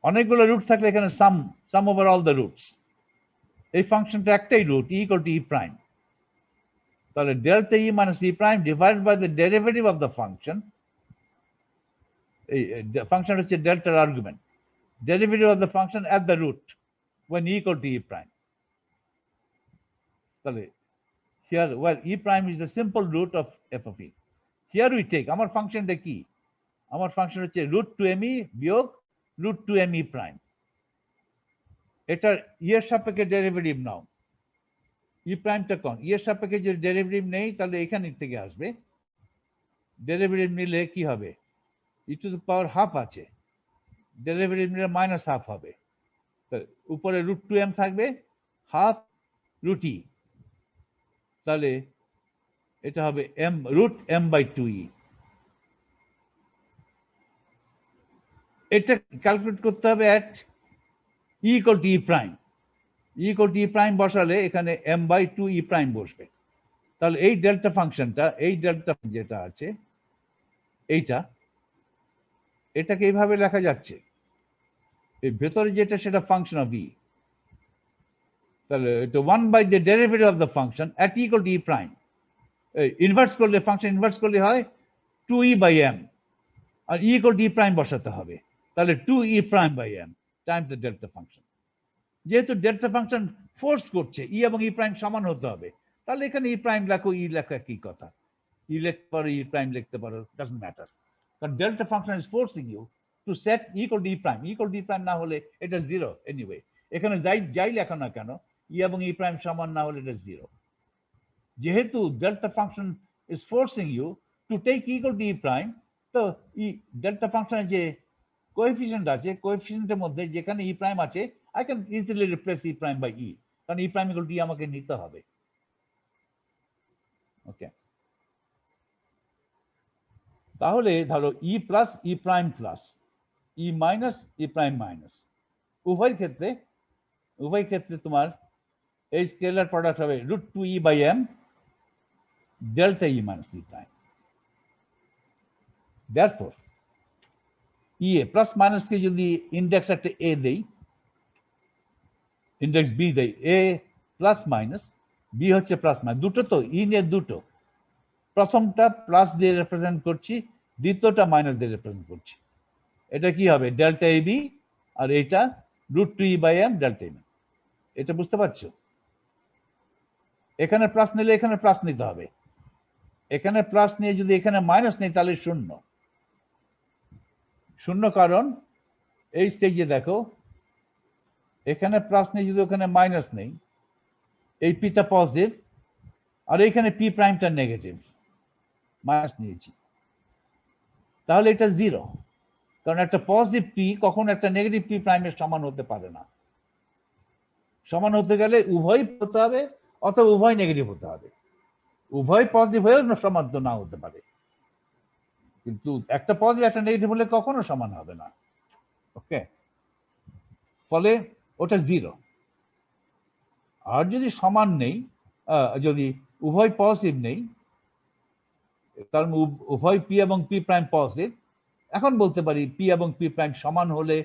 অনেকগুলো রুট থাকলে এখানে sum over all the roots, এই ফাংশনটা একটাই root E equal to E prime. তাহলে delta E minus E prime divide by the derivative of the function, এই ফাংশন হচ্ছে ডেল্টার argument, derivative of the function at the root when e equal to e prime. তাহলে here, well, e prime is the simple root of f of e. Here we take আমার ফাংশনটা কি, আমার ফাংশন হচ্ছে √2me বিয়োগ √2me প্রাইম। এটার ই এর সাপেক্ষে ডেরিভেটিভ নাও, ই প্রাইমটা কোন ই এর সাপেক্ষে যদি ডেরিভেটিভ নেই তাহলে এখান থেকে আসবে, ডেরিভেটিভ নিলে কি হবে, e to the power half আছে, ডেরিভেটিভ নিলে মাইনাস হাফ হবে, উপরে √2m থাকবে, হাফ √e, তাহলে এটা হবে √m/2e। এটা ক্যালকুলেট করতে হবে at e equal to e prime, e equal to e prime বসালে এখানে m/2e prime বসবে। তাহলে এই ডেল্টা ফাংশনটা, এই ডেল্টা যেটা আছে এইটা, এটাকে এইভাবে লেখা যাচ্ছে, এই ভেতরে যেটা সেটা ফাংশন অফ e, তাহলে এটা 1/the derivative of the function at e equal to e prime, inverse করলে ফাংশন ইনভার্স করলে হয় 2e/m, R e equal to e prime বসাতে হবে, তাহলে 2e prime by m Times the delta function. যেহেতু ডেল্টা ফাংশন ফোর্স করছে ই এবং ই প্রাইম সমান হতে হবে, তাহলে এখানে ই প্রাইম লেখো, ই লেখা কি কথা, ই লিখতে পারো, ই প্রাইম লিখতে পারো, ডাজন্ট ম্যাটার, কারণ delta function is forcing you to set E equal to E prime, E equal to E prime না হলে এটা জিরো এনিওয়ে, এখানে যাই লেখো না কেন ই এবং ই প্রাইম সমান না হলে এটা জিরো। যেহেতু delta function is forcing you to take E equal to E prime, তো ই ডেল্টা ফাংশনের যে কোএফিসিয়েন্ট আছে, কোএফিসিয়েন্টের মধ্যে যেখানে ই প্রাইম আছে I can easily replace e prime by e, কারণ e prime equal to e আমাকে নিতে হবে। ওকে, তাহলে ধরো e plus e prime plus e minus e prime minus, উভয় ক্ষেত্রে তোমার এই স্কেলার প্রোডাক্ট হবে √2e/m delta e minus e prime. therefore e a plus minus কে যদি ইন্ডেক্স একটা a দেই, ইন্ডেক্স বি দেই, এ প্লাস মাইনাস, বি হচ্ছে প্লাস মাইনাস, দুটো তো ই নিয়ে দুটো, প্রথমটা প্লাস দিয়ে রিপ্রেজেন্ট করছি, দ্বিতীয়টা মাইনাস দিয়ে রিপ্রেজেন্ট করছি। এটা কি হবে ডেল্টা এ বি, আর এটা √2e/m ডেল্টা এ বি। এটা বুঝতে পারছো? এখানে প্লাস নিলে এখানে প্লাস নিতে হবে, এখানে প্লাস নিয়ে যদি এখানে মাইনাস নেই তাহলে শূন্য, শূন্য কারণ এই স্টেজে দেখো এখানে প্লাস নেই যদি ওখানে মাইনাস নেই, এই পিটা পজিটিভ আর এইখানে পি প্রাইমটা নেগেটিভ, মাইনাস নিয়েছি, তাহলে এটা জিরো, কারণ একটা পজিটিভ পি কখনো একটা নেগেটিভ পি প্রাইমের সমান হতে পারে না। সমান হতে গেলে উভয় হতে হবে অথবা উভয় নেগেটিভ হতে হবে, উভয় পজিটিভ হয়েও সমান তো না হতে পারে, কিন্তু একটা পজিটিভ একটা নেগেটিভ হলে কখনো সমান হবে না। ওকে, ফলে ওটা জিরো। আর যদি সমান নেই, যদি উভয় পজিটিভ নেই, কারণ উভয় পি এবং পি প্রাইম পজিটিভ, এখন বলতে পারি পি এবং পি প্রাইম সমান হলে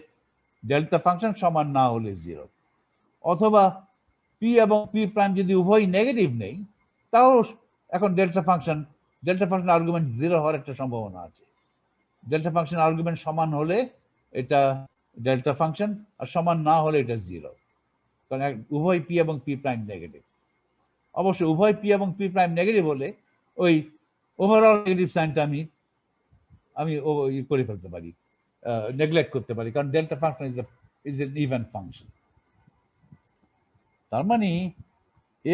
ডেল্টা ফাংশন, সমান না হলে জিরো, অথবা পি এবং পি প্রাইম যদি উভয় নেগেটিভ নেই, তাও এখন ডেল্টা ফাংশন আর্গুমেন্ট জিরো হওয়ার একটা সম্ভাবনা আছে। ডেল্টা ফাংশন আর্গুমেন্ট সমান হলে এটা ডেল্টা ফাংশন, আর সমান না হলে এটা জিরো, কারণ উভয় পি এবং পি প্রাইম নেগেটিভ। অবশ্য উভয় পি এবং পি প্রাইম নেগেটিভ হলে ওই ওভারঅল নেগেটিভ সাইনটা আমি করে ফেলতে পারি, নেগলেক্ট করতে পারি, কারণ delta function is an even function. তার মানে এ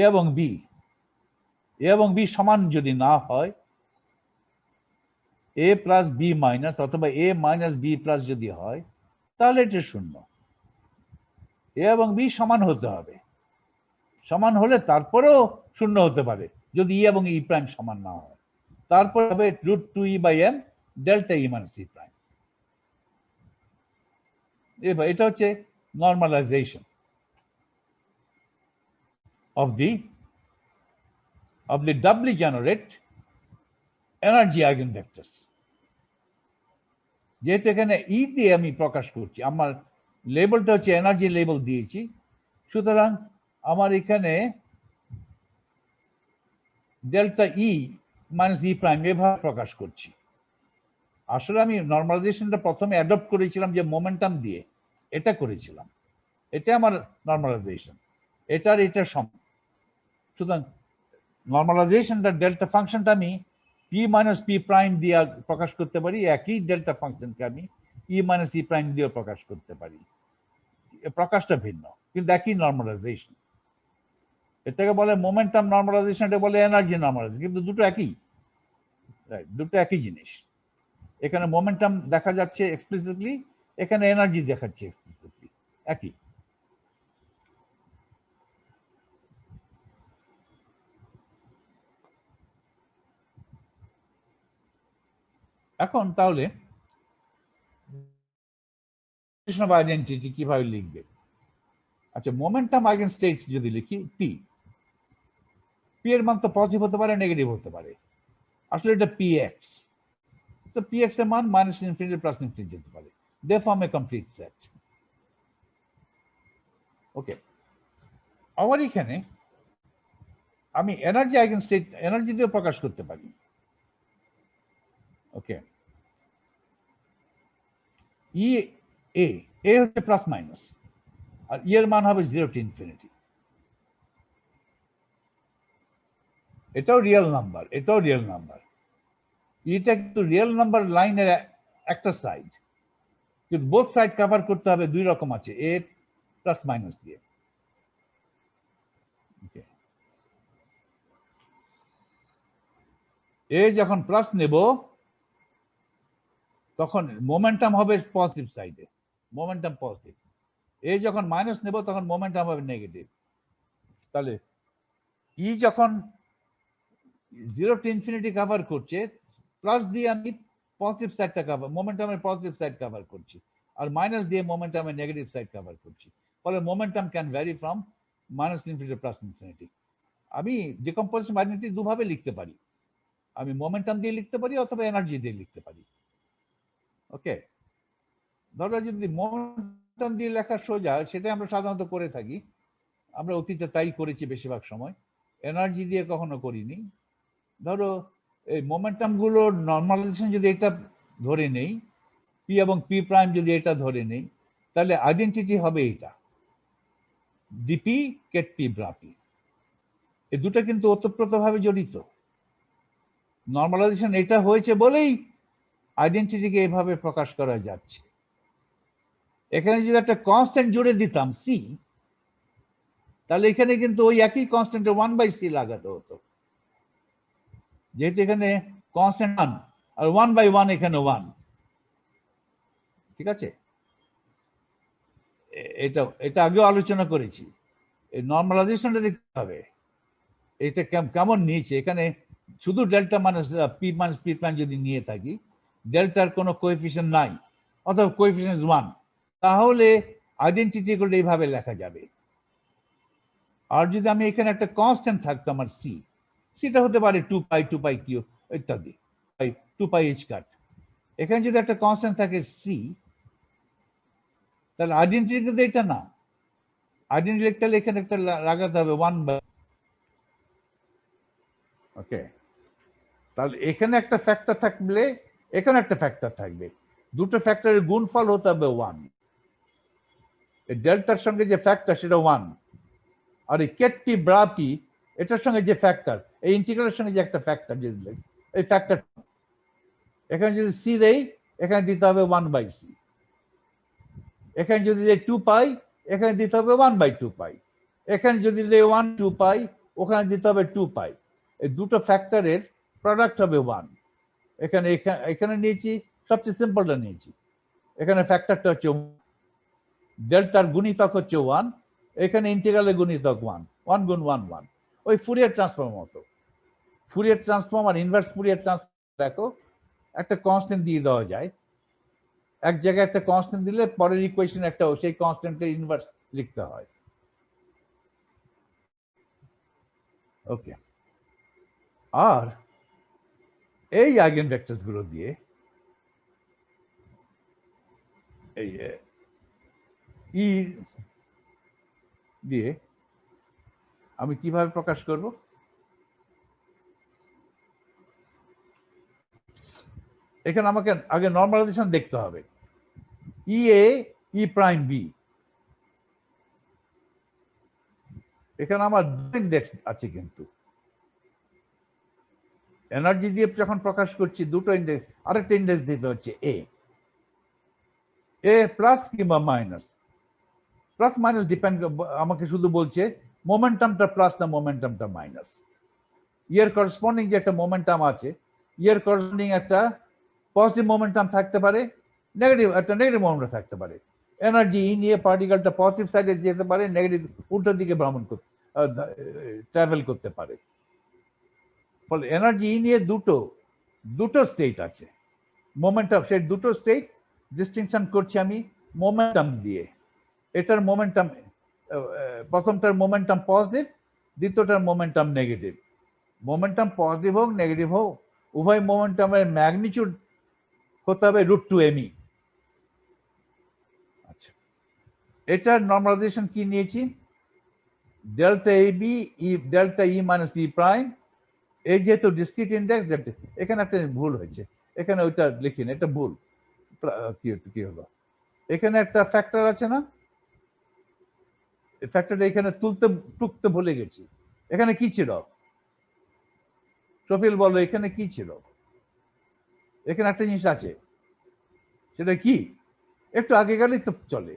এবং বি সমান যদি না হয়, এ প্লাস বি মাইনাস অথবা এ মাইনাস বি প্লাস যদি হয়, তাহলে এটা শূন্য। এ এবং বি সমান হতে হবে, সমান হলে তারপরেও শূন্য হতে পারে যদি ই এবং ই প্রাইম সমান না হয়, তারপর হবে √2e/m delta E minus E prime. এবার এটা হচ্ছে normalisation of the doubly generate energy eigenvectors। যেহেতু এখানে ই দিয়ে আমি প্রকাশ করছি, আমার লেবেলটা হচ্ছে এনার্জি লেবেল দিয়েছি, সুতরাং আমার এখানে delta E minus E prime এভাবে প্রকাশ করছি। আসলে আমি নর্মালাইজেশনটা প্রথমে অ্যাডপ্ট করেছিলাম যে মোমেন্টাম দিয়ে, এটা করেছিলাম, এটা আমার নর্মালাইজেশন, এটার সমান। সুতরাং নর্মালাইজেশনটা ডেল্টা ফাংশনটা আমি পি মাইনাস পি প্রাইম দিয়ে প্রকাশ করতে পারি, একই ডেল্টা ফাংশনকে আমি ই মাইনাস ই প্রাইম দিয়েও প্রকাশ করতে পারি। প্রকাশটা ভিন্ন কিন্তু একই নর্মালাইজেশন। এটাকে বলে মোমেন্টাম নর্মালাইজেশন, এটা বলে এনার্জি নর্মালাইজেশন, কিন্তু দুটো একই, দুটো একই জিনিস। এখানে মোমেন্টাম দেখা যাচ্ছে এক্সপ্লিসিটলি, এখানে এনার্জি দেখাচ্ছে এক্সপ্লিসিটলি, একই। এখন তাহলে আইডেন্টিটি কিভাবে লিখবে? আচ্ছা, মোমেন্টাম আইগেন স্টেট যদি লিখি পি, পি এর মান তো পজিটিভ হতে পারে, নেগেটিভ হতে পারে। আসলে এটা পি এক্স, তো পি এক্স এর মান মাইনাস ইনফিনিটি প্লাস ইনফিনিটি যেতে পারে। দে ফর্ম এ কমপ্লিট সেট। ওকে, আবার এখানে আমি এনার্জি আইগেন স্টেট এনার্জি দিয়ে প্রকাশ করতে পারি। ওকে, ই এ হচ্ছে প্লাস মাইনাস, আর ই এর মান হবে 0 টু ইনফিনিটি। এটাও রিয়েল নাম্বার, এটাও রিয়েল নাম্বার। এটা কিন্তু রিয়েল নাম্বার লাইনের একটা সাইড, কিন্তু বোথ সাইড কভার করতে হবে দুই রকম আছে, এ প্লাস মাইনাস দিয়ে। এ যখন প্লাস নেব তখন মোমেন্টাম হবে পজিটিভ সাইডে, মোমেন্টাম পজিটিভ। এ যখন মাইনাস নেব তখন মোমেন্টাম হবে নেগেটিভ। তাহলে ই যখন 0 টু ইনফিনিটি কভার করছে, প্লাস দিয়ে আমি পজিটিভ সাইডটা কভার, মোমেন্টামের পজিটিভ সাইড কভার করছি, আর মাইনাস দিয়ে মোমেন্টামের নেগেটিভ সাইড কভার করছি। ফলে momentum can vary from minus infinity plus infinity. আমি ডিকম্পোজিশন আইডেন্টিটি দুভাবে লিখতে পারি, আমি মোমেন্টাম দিয়ে লিখতে পারি অথবা এনার্জি দিয়ে লিখতে পারি। ওকে, ধরো যদি মোমেন্টাম দিয়ে লেখা সোজা, সেটাই আমরা সাধারণত করে থাকি, আমরা অতীতে তাই করেছি বেশিরভাগ সময়, এনার্জি দিয়ে কখনো করিনি। ধরো এই মোমেন্টাম গুলোর নর্মালাইজেশন যদি এটা ধরে নেই, পি এবং পি প্রাইম যদি এটা ধরে নেই, তাহলে আইডেন্টিটি হবে এটা DP ket P bra P. এই দুটো কিন্তু ওতপ্রোতভাবে জড়িত। নর্মালাইজেশন এটা হয়েছে বলেই আইডেন্টিটিকে এভাবে প্রকাশ করা যাচ্ছে। এখানে যদি একটা কনস্ট্যান্ট জুড়ে দিতাম সি, তাহলে এখানে কিন্তু ওই একই কনস্ট্যান্টে 1/c লাগাতে হতো, যেহেতু এখানে কনস্ট্যান্ট 1 আর 1/1 এখানে 1। ঠিক আছে, এটা এটা আগেও আলোচনা করেছি। এই নর্মালাইজেশনটা দেখতে হবে এটা কেমন নিয়েছে। এখানে শুধু ডেল্টা মাইনাস পি প্রাইম যদি নিয়ে থাকি, ডেল্টার কোনো কোএফিসিয়েন্ট নাই অথবা কোএফিসিয়েন্ট 1, তাহলে আইডেন্টিটি গুলো এইভাবে লেখা যাবে। আর যদি আমি এখানে একটা কনস্ট্যান্ট থাকতো আমার সি, সেটা হতে পারে 2π 2π কিউ ইত্যাদি, 2π এইচ কাট। এখানে যদি একটা কনস্ট্যান্ট থাকে সি, তাহলে আইডেন্টিটি কিন্তু এটা না। আইডেন্টিটি লিখতে হলে এখানে একটা লাগাতে হবে 1/। ওকে, তাহলে এখানে একটা ফ্যাক্টর থাকলে এখানে একটা ফ্যাক্টর থাকবে, দুটো ফ্যাক্টরের গুণফল হতে হবে 1। ডেল্টার সঙ্গে যে ফ্যাক্টর সেটা 1, আর এই কেট পি ব্রা পি এটার সঙ্গে যে ফ্যাক্টর, এই ইন্টিগ্রালের সঙ্গে যে একটা ফ্যাক্টর, এই ফ্যাক্টর এখানে যদি সি দেই, এখানে দিতে হবে 1/c। এখানে যদি দেই 2π, এখানে দিতে হবে 1/2π। এখানে যদি দেই 1/2π, ওখানে দিতে হবে 2π। এই দুটো ফ্যাক্টরের প্রোডাক্ট হবে 1। এখানে এখানে নিয়েছি সবচেয়ে সিম্পলটা নিয়েছি, এখানে ফ্যাক্টরটা হচ্ছে ডেল্টার গুণিতক হচ্ছে 1, এখানে ইন্টিগ্রালের গুণিতক 1, 1 গুণ 1 1। ওই ফুরিয়ার ট্রান্সফর্ম মতো, ফুরিয়ার ট্রান্সফর্ম আর ইনভার্স ফুরিয়ার ট্রান্সফর্ম দেখো, একটা কনস্ট্যান্ট দিয়ে দেওয়া যায়, এক জায়গায় একটা কনস্ট্যান্ট দিলে পরের ইকুয়েশন একটা সেই কনস্ট্যান্টের ইনভার্স লিখতে হয়। ওকে, আর এই আইগেন ভেক্টরস গুলো দিয়ে এই ই দিয়ে আমি কিভাবে প্রকাশ করব? এখানে আমাকে আগে নর্মালাইজেশন দেখতে হবে। ই এ ই প্রাইম বি, এখানে আমার ইন্ডেক্স আছে, কিন্তু এনার্জি দিয়ে যখন প্রকাশ করছি দুটো ইন্ডেক্স, আরেকটা ইন্ডেক্স দিতে হচ্ছে এ প্লাস কিংবা মাইনাস। প্লাস মাইনাস ডিপেন্ড, আমাকে শুধু বলছে মোমেন্টামটা প্লাস না মোমেন্টামটা মাইনাস। ইয়ার করসপন্ডিং যে একটা মোমেন্টাম আছে, ইয়ার করসপন্ডিং একটা পজিটিভ মোমেন্টাম থাকতে পারে, একটা নেগেটিভ মোমেন্টাম থাকতে পারে। এনার্জি নিয়ে পার্টিকেলটা পজিটিভ সাইডে যেতে পারে, নেগেটিভ উল্টো দিকে ভ্রমণ করতে ট্রাভেল করতে পারে। ফলে এনার্জি নিয়ে দুটো স্টেট আছে। মোমেন্টাম, সেই দুটো স্টেট ডিস্টিংশন করছি আমি মোমেন্টাম দিয়ে। এটার মোমেন্টাম, প্রথমটার মোমেন্টাম পজিটিভ, দ্বিতীয়টার মোমেন্টাম নেগেটিভ। মোমেন্টাম পজিটিভ হোক নেগেটিভ হোক, উভয় মোমেন্টামের ম্যাগনিটিউড হতে হবে √2mE। আচ্ছা, এটার নর্মালাইজেশন কি নিয়েছি? Delta AB delta E minus E prime. এই যেহেতু ডিসক্রিট ইন্ডেক্স, এখানে একটা ভুল হয়েছে, এখানে ওইটা লিখিন, এটা ভুল। কি হলো, এখানে একটা ফ্যাক্টর আছে না, ফ্যাক্টরটা এখানে টুকতে ভুলে গেছি। এখানে কি ছিল সফিল বলো, এখানে কি ছিল? এখানে একটা জিনিস আছে, সেটা কি? একটু আগে গেলেই তো চলে।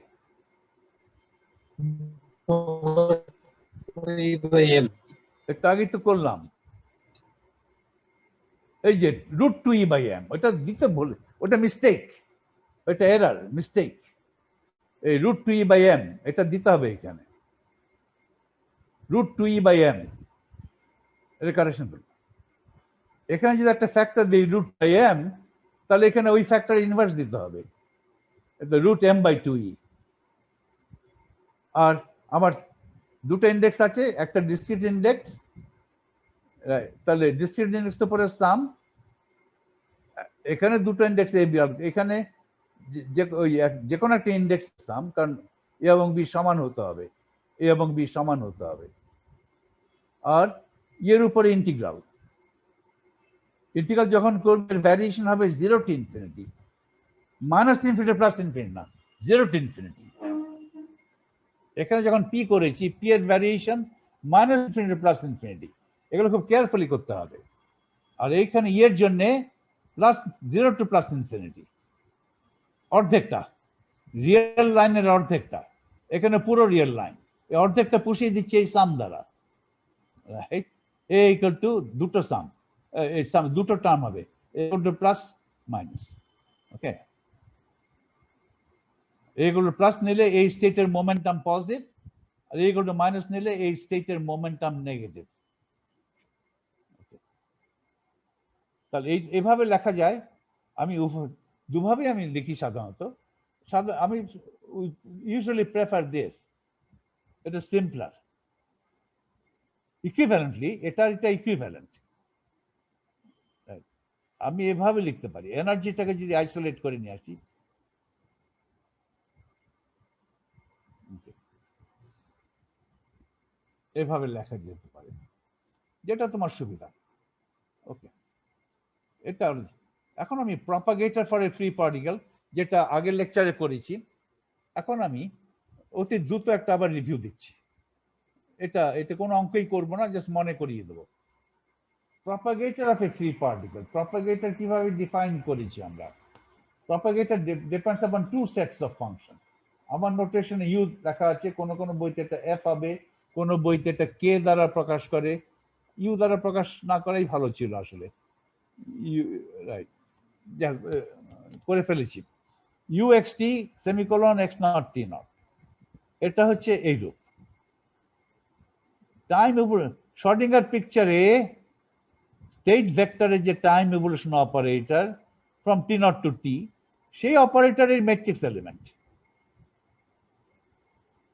একটু আগেই তো করলাম, এই যে √2E/m, ওটা দিতে ভুলে, ওটা মিস্টেক, ওটা এরার মিস্টেক। এই √2E/m এটা দিতে হবে এখানে, √2E/m এটা কারেকশন করবো। এখানে যদি একটা ফ্যাক্টর দিই √m, তাহলে এখানে ওই ফ্যাক্টর ইনভার্স দিতে হবে, √m/2e। আর আমার দুটো ইন্ডেক্স আছে, একটা ডিসক্রিট ইন্ডেক্স, তাহলে ডিসক্রিট ইন্ডেক্স তো পরে সাম, এখানে দুটো ইন্ডেক্স এখানে যে কোনো একটা ইন্ডেক্স সাম, কারণ এ এবং বি সমান হতে হবে, এ এবং বি সমান হতে হবে। আর এর উপরে ইন্টিগ্রাল যখন করবে ভ্যারিয়েশন হবে 0 to ইনফিনিটি, -∞ প্লাস ইনফিনিটি না, 0 to ইনফিনিটি। এখানে যখন পি করেছি, পি এর ভ্যারিয়েশন -∞ প্লাস ইনফিনিটি, এগুলো খুব কেয়ারফুলি করতে হবে। আর এইখানে এর জন্য +0 to প্লাস ইনফিনিটি, অর্ধেকটা রিয়েল লাইনের অর্ধেকটা, এখানে পুরো রিয়েল লাইন, এই অর্ধেকটা পুষিয়ে দিচ্ছে এই সাম দ্বারা, রাইট? এ ইকুয়াল টু দুটো সাম, এই সাম দুটো টার্ম হবে, এগুলো প্লাস মাইনাস। ওকে, এগুলো প্লাস নিলে এই স্টেটের মোমেন্টাম পজিটিভ, আর এইগুলো মাইনাস নিলে এই স্টেটের মোমেন্টাম নেগেটিভ। তাহলে এইভাবে লেখা যায়। আমি দুভাবে আমি লিখি সাধারণত, আমি ইউজুয়ালি প্রেফার দিস, এটা সিম্পলার। ইকুইভ্যালেন্টলি এটা ইকুইভ্যালেন্ট, আমি এভাবে লিখতে পারি। এনার্জিটাকে যদি আইসোলেট করে নিয়ে আসি, এভাবে লেখা যেতে পারে, যেটা তোমার সুবিধা। ওকে, এটা এখন আমি প্রপাগেটর ফর এ ফ্রি পার্টিকেল, যেটা আগের লেকচারে করেছি, এখন আমি অতি দ্রুত একটা আবার রিভিউ দিচ্ছি। এটা কোনো অঙ্কই করবো না, জাস্ট মনে করিয়ে দেবো। Propagator of a free particle, propagator কিভাবে ডিফাইন করেছি আমরা? Propagator depends upon two sets of function. আমার নোটেশনে ইউ লেখা আছে, কোন বইতে এটা এফ হবে, কোন বইতে এটা কে দ্বারা প্রকাশ করে। ইউ দ্বারা প্রকাশ না করাই ভালো ছিল আসলে, রাইট, করে ফেলেছি। UXT সেমিকোলন x0 t0, এটা হচ্ছে এইরূপ। টাইম শর্ডিঙ্গার পিকচারে স্টেট ভেক্টরের যে time evolution operator from t0 to t, সেই অপারেটরের matrix element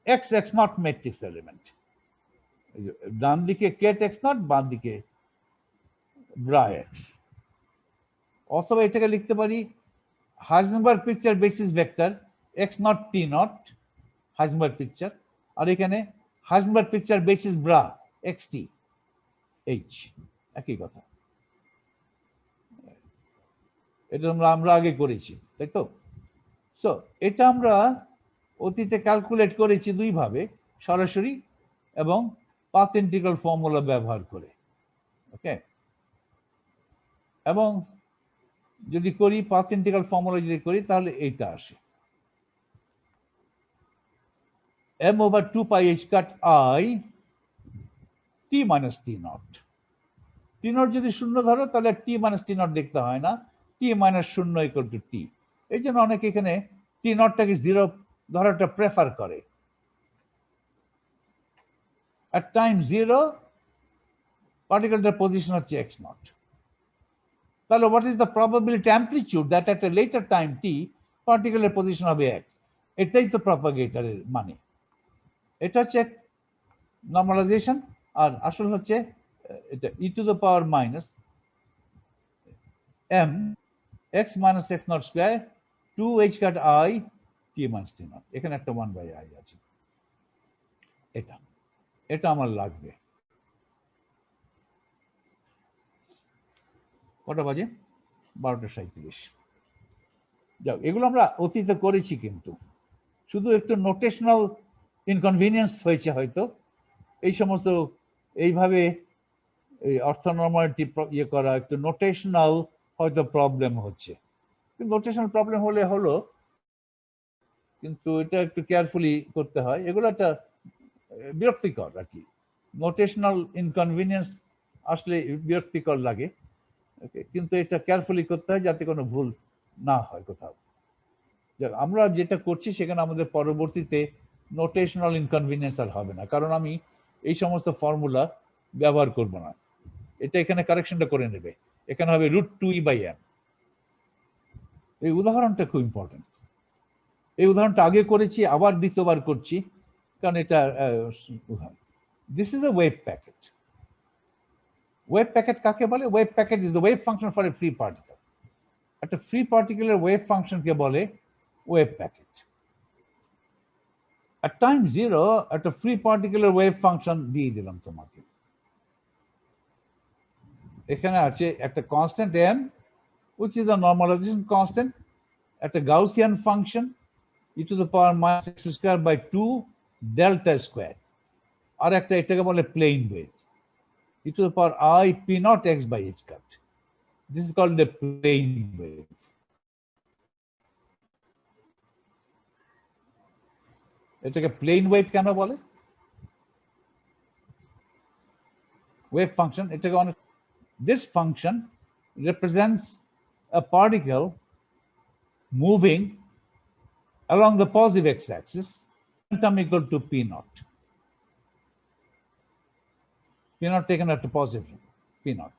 x0 matrix element, ডান দিকে কেট x0, বাম দিকে ব্রা x। অথবা এটাকে লিখতে পারি Heisenberg picture basis vector x0 t0 Heisenberg picture, আর এখানে Heisenberg picture basis bra xt h, একই কথা। এটা আমরা আগে করেছি, তাই তো? সো এটা আমরা অতীতে ক্যালকুলেট করেছি দুই ভাবে, সরাসরি এবং পাথ ইন্টিগ্রাল ফর্মুলা ব্যবহার করে। ওকে, এবং যদি করি পাথ ইন্টিগ্রাল ফর্মুলা যদি করি তাহলে এইটা আসে m/2 pi h cut I t minus t naught t naught যদি শূন্য ধরো তাহলে t minus t naught দেখতে হয় না t minus 0 equal to t এই জন্য অনেকে এখানে t naught টাকে 0 ধরাটা প্রেফার করে at time 0 particle position হচ্ছে x naught তাহলে what is the probability amplitude that at a later time t particle position হবে x এটাই তো প্রপাগেটরের মানে এটা হচ্ছে নরমালাইজেশন আর আসল হচ্ছে এটা e to the power minus m x minus x naught square 2 h cut I t minus t naught এখানে একটা 1 by I আছে এটা এটা আমার লাগবে কটা বাজে 12:37 যাও এগুলো আমরা অতীতে করেছি কিন্তু শুধু একটু নোটেশনাল ইনকনভিনিয়েন্স হয়েছে হয়তো এই সমস্ত এইভাবে এই অর্থনর্মালিটি ইয়ে করা একটু নোটেশনাল হয়তো প্রবলেম হচ্ছে নোটেশনাল প্রবলেম হলো কিন্তু এটা একটু কেয়ারফুলি করতে হয় এগুলো একটা বিরক্তিকর আর কি নোটেশনাল ইনকনভিনিয়েন্স আসলে বিরক্তিকর লাগে কিন্তু এটা কেয়ারফুলি করতে হয় যাতে কোনো ভুল না হয় কোথাও আমরা যেটা করছি সেখানে আমাদের পরবর্তীতে নোটেশনাল ইনকনভিনিয়েন্স আর হবে না কারণ আমি এই সমস্ত ফর্মুলা ব্যবহার করব না এটা এখানে কারেকশনটা করে নেবে এখানে হবে √2e/m এই উদাহরণটা খুব ইম্পর্টেন্ট এই উদাহরণটা আগে করেছি আবার দ্বিতীয়বার করছি কারণ এটা this is a wave packet wave packet কাকে বলে wave packet is the wave function for a free particle একটা ফ্রি পার্টিকেলের ওয়েভ ফাংশনকে বলে ওয়েভ প্যাকেট at time 0 একটা ফ্রি পার্টিকেলের ওয়েভ ফাংশন দিয়ে দিলাম তোমাকে এখানে আছে একটা constant m which is a normalization constant at a Gaussian function e to the power minus x square by 2 delta square আর একটা এটাকে বলে plane wave e to the power I p naught x by h cut this is called the plane wave এটাকে প্লেন ওয়েভ কেন বলে ওয়েভ ফাংশন এটাকে অনেক this function represents a particle moving along the positive x-axis momentum equal to p naught p naught taken at the positive p naught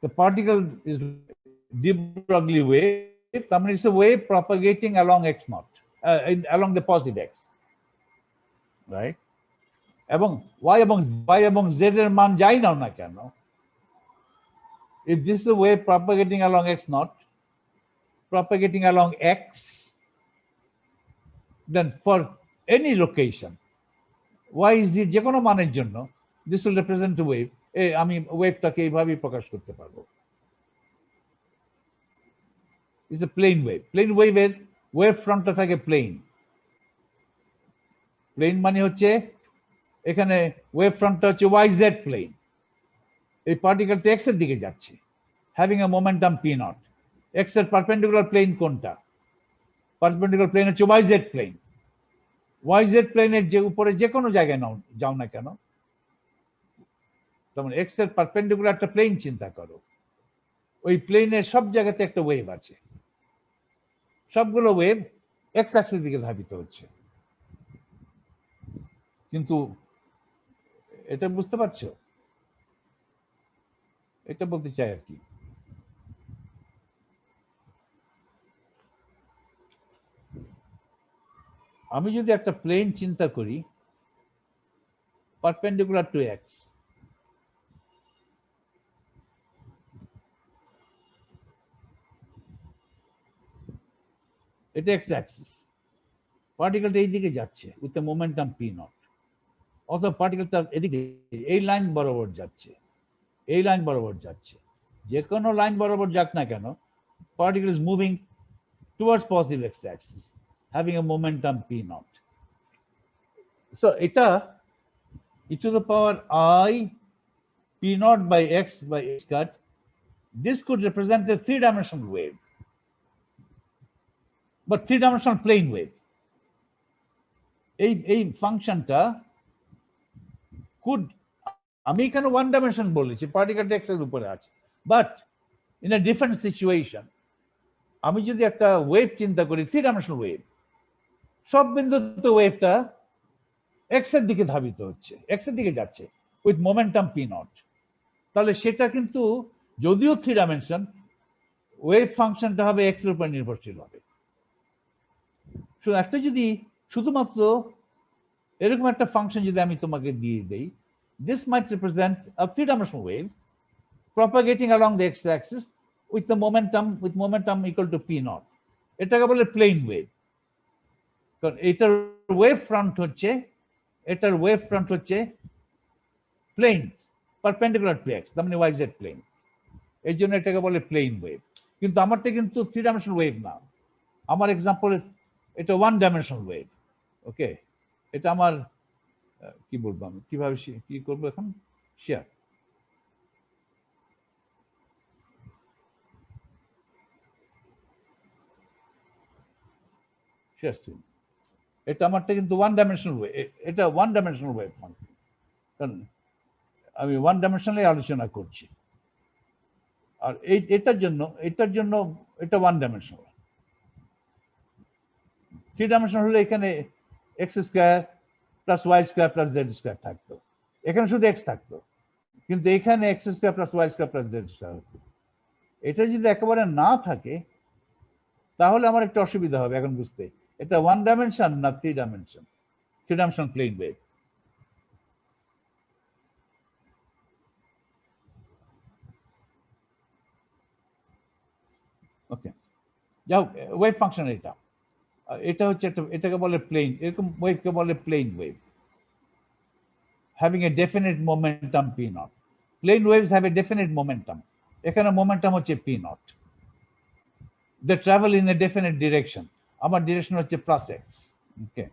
the particle is de Broglie wave I mean it's a wave propagating along x naught along the positive x right এবং y এবং z এর মান যাই নাও না কেন if this is a wave propagating along x naught propagating along x then for any location y is যে কোনো মানের জন্য this will represent a wave আমি ওয়েভটাকে এইভাবেই প্রকাশ করতে পারবো it's a plane wave এর ওয়েভ ফ্রন্টটা থাকে প্লেন মানে হচ্ছে এখানে ওয়েভ ফ্রন্টটা হচ্ছে yz প্লেন এই পার্টিকেলটা x এর দিকে যাচ্ছে having a momentum p naught x এর পারপেন্ডিকুলার প্লেন কোনটা পারপেন্ডিকুলার প্লেন হচ্ছে yz প্লেনের যে উপরে যে কোনো জায়গায় যাও না কেন যেমন x এর পারপেন্ডিকুলার একটা প্লেন চিন্তা করো ওই প্লেনের সব জায়গাতে একটা ওয়েভ আছে সবগুলো ওয়েভ x অ্যাক্সিস দিকে ধাবিত হচ্ছে কিন্তু এটা বুঝতে পারছো এটা বলতে চাই আর কি আমি যদি একটা প্লেন চিন্তা করি পারপেন্ডিকুলার টু x এটা x অ্যাক্সিস পার্টিকেলটা এই দিকে যাচ্ছে with the momentum p naught অথবা পার্টিকেলটা এদিকে এই লাইন বরাবর যাচ্ছে যে কোনো লাইন বরাবর যাক না কেন particle is moving towards positive x-axis having a momentum p naught so এটা e to the power I p naught by x cut this could represent a three-dimensional wave, but three-dimensional plane wave. এই ফাংশনটা could, আমি এখানে ওয়ান ডাইমেনশন বলেছি, পার্টিকেলটা এক্স এর উপরে আছে, but in a different situation আমি যদি একটা ওয়েভ চিন্তা করি, থ্রি ডাইমেনশনাল ওয়েভ, সব বিন্দুতে ওয়েভটা এক্স এর দিকে ধাবিত হচ্ছে, এক্স এর দিকে যাচ্ছে উইথ মোমেন্টাম পি নট, তাহলে সেটা কিন্তু যদিও থ্রি ডাইমেনশন, ওয়েভ ফাংশনটা হবে এক্স এর উপর নির্ভরশীল হবে। একটা যদি শুধুমাত্র এরকম একটা ফাংশন যদি আমি তোমাকে দিয়ে দেই, this might represent a three-dimensional wave propagating along the x-axis with momentum equal to p naught. এটাকে বলে প্লেন ওয়েভ, কারণ এটার ওয়েভ ফ্রন্ট হচ্ছে প্লেন পারপেন্ডিকুলার টু এক্স, তার মানে ওয়াই জেড প্লেন, এই জন্য এটাকে বলে প্লেন ওয়েভ। কিন্তু আমারটা কিন্তু থ্রি ডাইমেনশনাল ওয়েভ না, আমার এক্সাম্পল এটা ওয়ান ডাইমেনশনাল ওয়েভ। ওকে, এটা আমার কি বলবো, আমি কিভাবে কি করবো এখন, শেয়ার স্ক্রিন। এটা আমারটা কিন্তু ওয়ান ডাইমেনশনাল ওয়েভ, এটা ওয়ান ডাইমেনশনাল ওয়েভ, কারণ আমি ওয়ান ডাইমেনশনালে আলোচনা করছি। আর এটার জন্য এটা ওয়ান ডাইমেনশনাল। থ্রি ডাইমেনশনাল হলে এখানে X square plus Y square plus Z square থাকতো, এখানে শুধু এক্স থাকতো, কিন্তু এখানে X square plus Y square plus Z square হতো। এটা যদি একেবারে না থাকে তাহলে আমার একটা অসুবিধা হবে এখন বুঝতে, এটা ওয়ান ডাইমেনশন না three dimension, three dimension plane wave. Okay, যাও ওয়েভ ফাংশন এটা হচ্ছে এটাকে বলে প্লেন, এরকম ওয়েভকে বলে plane wave, having a definite momentum p naught. Plane waves have a definite momentum. এখানে momentum হচ্ছে p naught. They travel in a definite direction. আমার ডিরেকশন হচ্ছে plus x. Okay,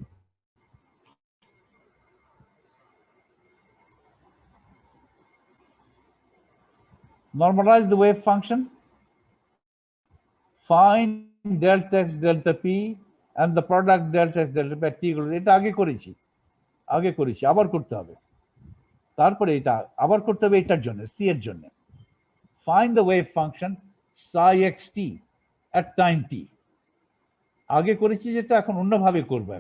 normalize the wave function, find delta x delta p and the product delta x delta p t গুলো, এটা আগে করেছি আবার করতে হবে, তারপরে এটা আবার করতে হবে এটার জন্য, সি এর জন্য। Find the wave function psi xt at time t, আগে করেছি যেটা, এখন অন্যভাবে করবো।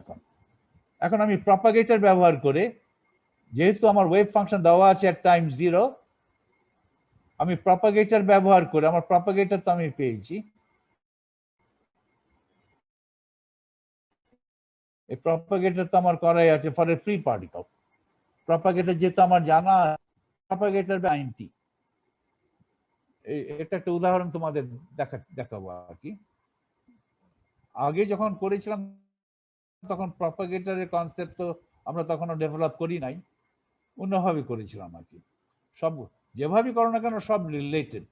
এখন আমি প্রপাগেটর ব্যবহার করে, যেহেতু আমার ওয়েভ ফাংশন দেওয়া আছে at টাইম জিরো, আমি প্রপাগেটর ব্যবহার করে, আমার প্রপাগেটর তো আমি পেয়েছি, এই প্রপাগেটর তো আমার করাই আছে ফর এ ফ্রি পার্টিকল। প্রপাগেটর যেহেতু আমার জানা, প্রপাগেটর টাইম টি, এটা একটা উদাহরণ তোমাদের দেখাবো আর কি। আগে যখন করেছিলাম তখন প্রপাগেটরের কনসেপ্ট তো আমরা তখনও ডেভেলপ করি নাই, অন্যভাবে করেছিলাম আর কি। সব যেভাবে করো না কেন সব রিলেটেড।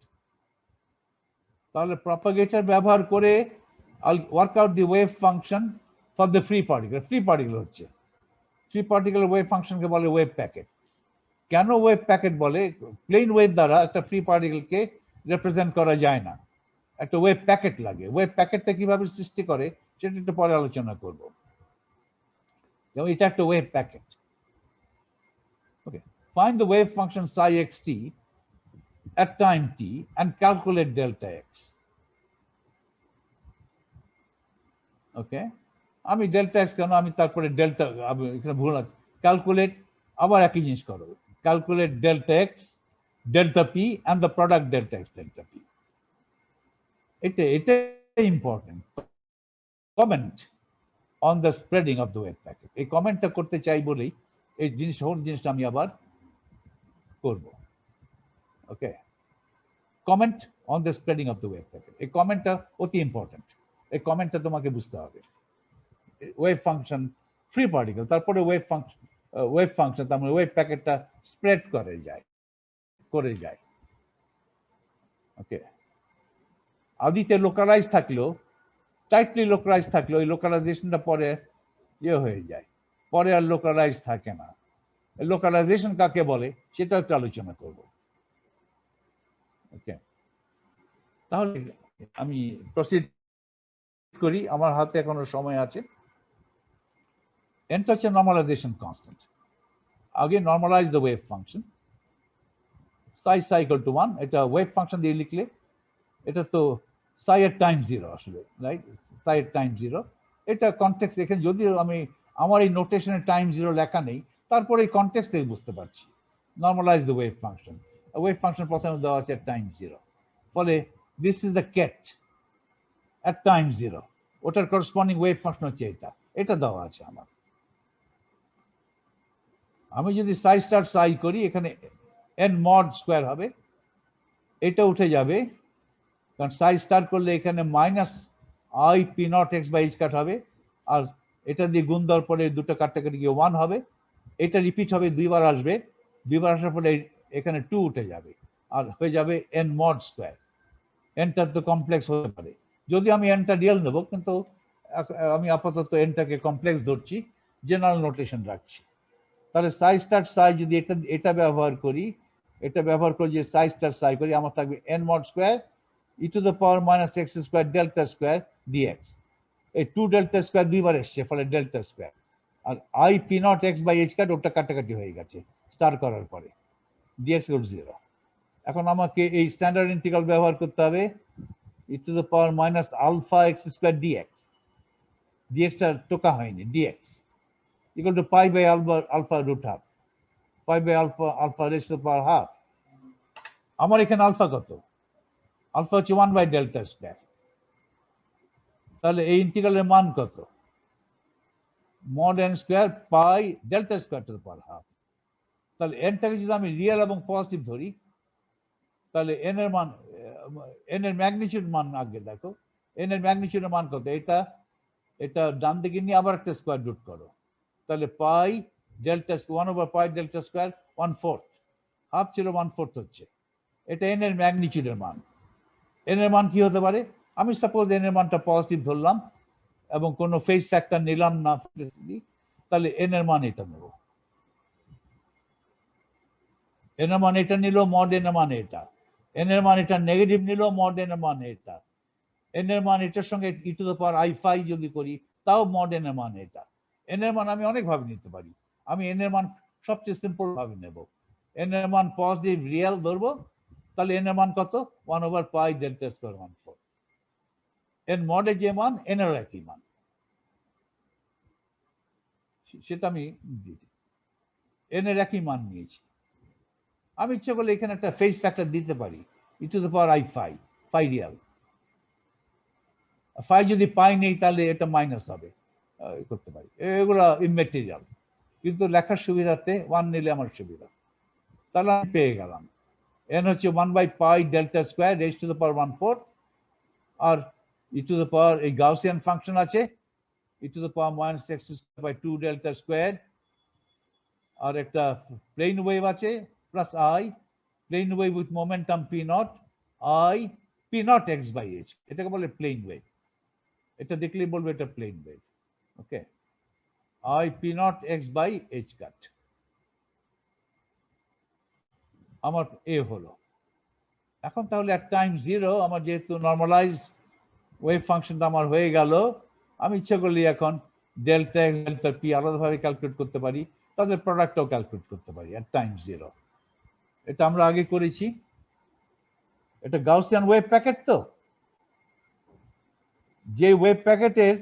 তাহলে প্রপাগেটর ব্যবহার করে work out the wave function for the free particle. Free particle হচ্ছে, ফ্রি পার্টিকেল ওয়েভ ফাংশনকে বলে ওয়েভ প্যাকেট। কেন ওয়েভ প্যাকেট বলে? প্লেন ওয়েভ দ্বারা একটা ফ্রি পার্টিকেলকে রিপ্রেজেন্ট করা যায় না, একটা ওয়েভ প্যাকেট লাগে। ওয়েভ প্যাকেটটা কিভাবে সৃষ্টি করে সেটা একটু পরে আলোচনা করব। যেমন এটা একটা wave packet. Okay, find the wave function psi xt at time t and calculate delta x. ওকে, আমি ডেল্টা এক্স কেন, আমি তারপরে ডেল্টা, এখানে ভুল আছে, ক্যালকুলেট, আবার একই জিনিস করো, calculate delta X delta P and the product delta X delta P. এটা important. Comment on the spreading of the wave packet, এই কমেন্টটা করতে চাই বলেই এই জিনিসটা আমি আবার করব। Okay, comment on the spreading of the wave packet, এই কমেন্টটা অতি ইম্পর্টেন্ট। এই কমেন্টটা তোমাকে বুঝতে হবে। ওয়েভ ফাংশন ফ্রি পার্টিকেল, তারপরে ওয়েভ ফাংশন তার মানে ওয়েভ প্যাকেটটা স্প্রেড করে যায়। ওকে, আদিতে লোকালাইজ থাকলেও, টাইটলি লোকালাইজ থাকলেও ওই লোকালাইজেশনটা পরে হয়ে যায়, পরে আর লোকালাইজ থাকে না। লোকালাইজেশন কাকে বলে সেটা একটু আলোচনা করব। ওকে, তাহলে আমি প্রসিড করি, আমার হাতে এখনো সময় আছে। nটা হচ্ছে নর্মালাইজেশন কনস্ট্যান্ট। আগে normalise the wave function, Sai Sai equal to 1, এটা ওয়েভ ফাংশন দিয়ে লিখলে এটা তো সাই এর টাইম 0 আসলে, রাইট? সাই এর টাইম 0, এটা কনটেক্সট এখানে যদিও আমি আমার এই নোটেশনে টাইম 0 লেখা নেই, তারপরে এই কনটেক্সট থেকে বুঝতে পারছি। Normalise the wave function, wave function প্রথমে দেওয়া আছে টাইম 0, ফলে this is the Kate at time 0, ওটার করসপন্ডিং ওয়েভ ফাংশন হচ্ছে এটা, এটা দেওয়া আছে আমার। আমি যদি সাই স্টার সাই করি, এখানে n mod স্কয়ার হবে, এটা উঠে যাবে, কারণ সাই স্টার করলে এখানে minus I P not x by H cut হবে, আর এটা দিয়ে গুণ দেওয়ার পরে দুটো কাটাকাটি গিয়ে 1 হবে, এটা রিপিট হবে, দুইবার আসবে, দুইবার আসার পরে এখানে 2 উঠে যাবে, আর হয়ে যাবে n mod স্কয়ার। nটা তো কমপ্লেক্স হতে পারে, যদি আমি nটা রিয়েল নেব, কিন্তু আমি আপাতত nটাকে কমপ্লেক্স ধরছি, জেনারেল নোটেশন রাখছি। তাহলে সাই স্টার সাই যদি এটা ব্যবহার করি, এটা ব্যবহার করে যে সাই স্টার সাই করি, আমার থাকবে n mod square e to the power minus x square delta square dx. এই 2 ডেল্টা স্কয়ার দুইবার এসছে, ফলে ডেল্টা স্কয়ার। আর i P not x by H cut, ওটা কাটাকাটি হয়ে গেছে স্টার করার পরে, ডিএক্স ইকুয়াল 0। এখন আমাকে এই স্ট্যান্ডার্ড ইন্টিগ্রাল ব্যবহার করতে হবে, e to the power minus alpha x square dx, ডিএক্সটা টোকা হয়নি, dx equal to pi by alpha root half, pi by alpha raised to the power half. আমার এখানে আলফা কত? আলফা হচ্ছে 1 বাই ডেল্টা স্কয়ার। তাহলে এই ইন্টিগ্রালের মান কত? mod n square pi delta square to the power half. তাহলে nটাকে যদি আমি রিয়েল এবং পজিটিভ ধরি, তাহলে n এর মান, n এর ম্যাগনিটিউড মান আগে দেখো, n এর ম্যাগনিটিউডের মান কত? এটা ডান দিকে নিয়ে আবার একটা স্কয়ার রুট করো, তাহলে pi delta 1 over pi delta square 1/4, half ছিল 1/4 হচ্ছে, এটা n এর ম্যাগনিটিউডের মান। n এর মান কি হতে পারে? আমি সাপোজ n এর মানটা পজিটিভ ধরলাম এবং কোনো ফেজ ফ্যাক্টর নিলাম না, তাহলে n এর মান এটা নেব, n এর মান এটা নিল, মড n এর মান এটা, n এর মান এটা নেগেটিভ নিল, মড n এর মান এটা, n এর মান এটার সঙ্গে e to the power i phi যদি করি, তাও মড n এর মান এটা। n এর মান আমি অনেক ভাবে নিতে পারি, আমি n এর মান সবচেয়ে সিম্পল ভাবে নেব, n এর মান পজিটিভ রিয়েল ধরবো, তাহলে n এর মান কত? 1 over pi delta square 1/4। n মডে যে মান, n এর একই মান, সেটা আমি দিয়েছি, n এর একই মান নিয়েছি। আমি ইচ্ছে করলে এখানে একটা ফেজ ফ্যাক্টর দিতে পারি, e to the power i phi, phi real, phi যদি পাই নেই তাহলে এটা মাইনাস হবে, করতে পারি, এগুলো ইমেটেরিয়াল, কিন্তু লেখার সুবিধাতে 1 নিলে আমার সুবিধা। তাহলে আমি পেয়ে গেলাম n হচ্ছে 1 by pi delta square raise to the power 1/4, আর ই টু দ্য পাওয়ার এই গাউসিয়ান ফাংশন আছে, e to the power minus x square by 2 delta square, আর একটা প্লেন ওয়েভ আছে plus i, plane wave with momentum p not, i P not x by h, এটাকে বলে প্লেন ওয়েভ, এটা দেখলেই বলবে এটা plane wave. Okay, i P not x by H কাট আমার এ হলো। এখন তাহলে at টাইম 0 আমার যেহেতু নর্মালাইজড ওয়েভ ফাংশনটা আমার হয়ে গেল, আমি ইচ্ছা করলে এখন ডেল্টা এক্স ডেল্টা পি আলাদাভাবে ক্যালকুলেট করতে পারি, তাদের প্রোডাক্টটাও ক্যালকুলেট করতে পারি at টাইম 0। এটা আমরা আগে করেছি, এটা গাউসিয়ান ওয়েভ প্যাকেট, তো যে ওয়েভ প্যাকেটের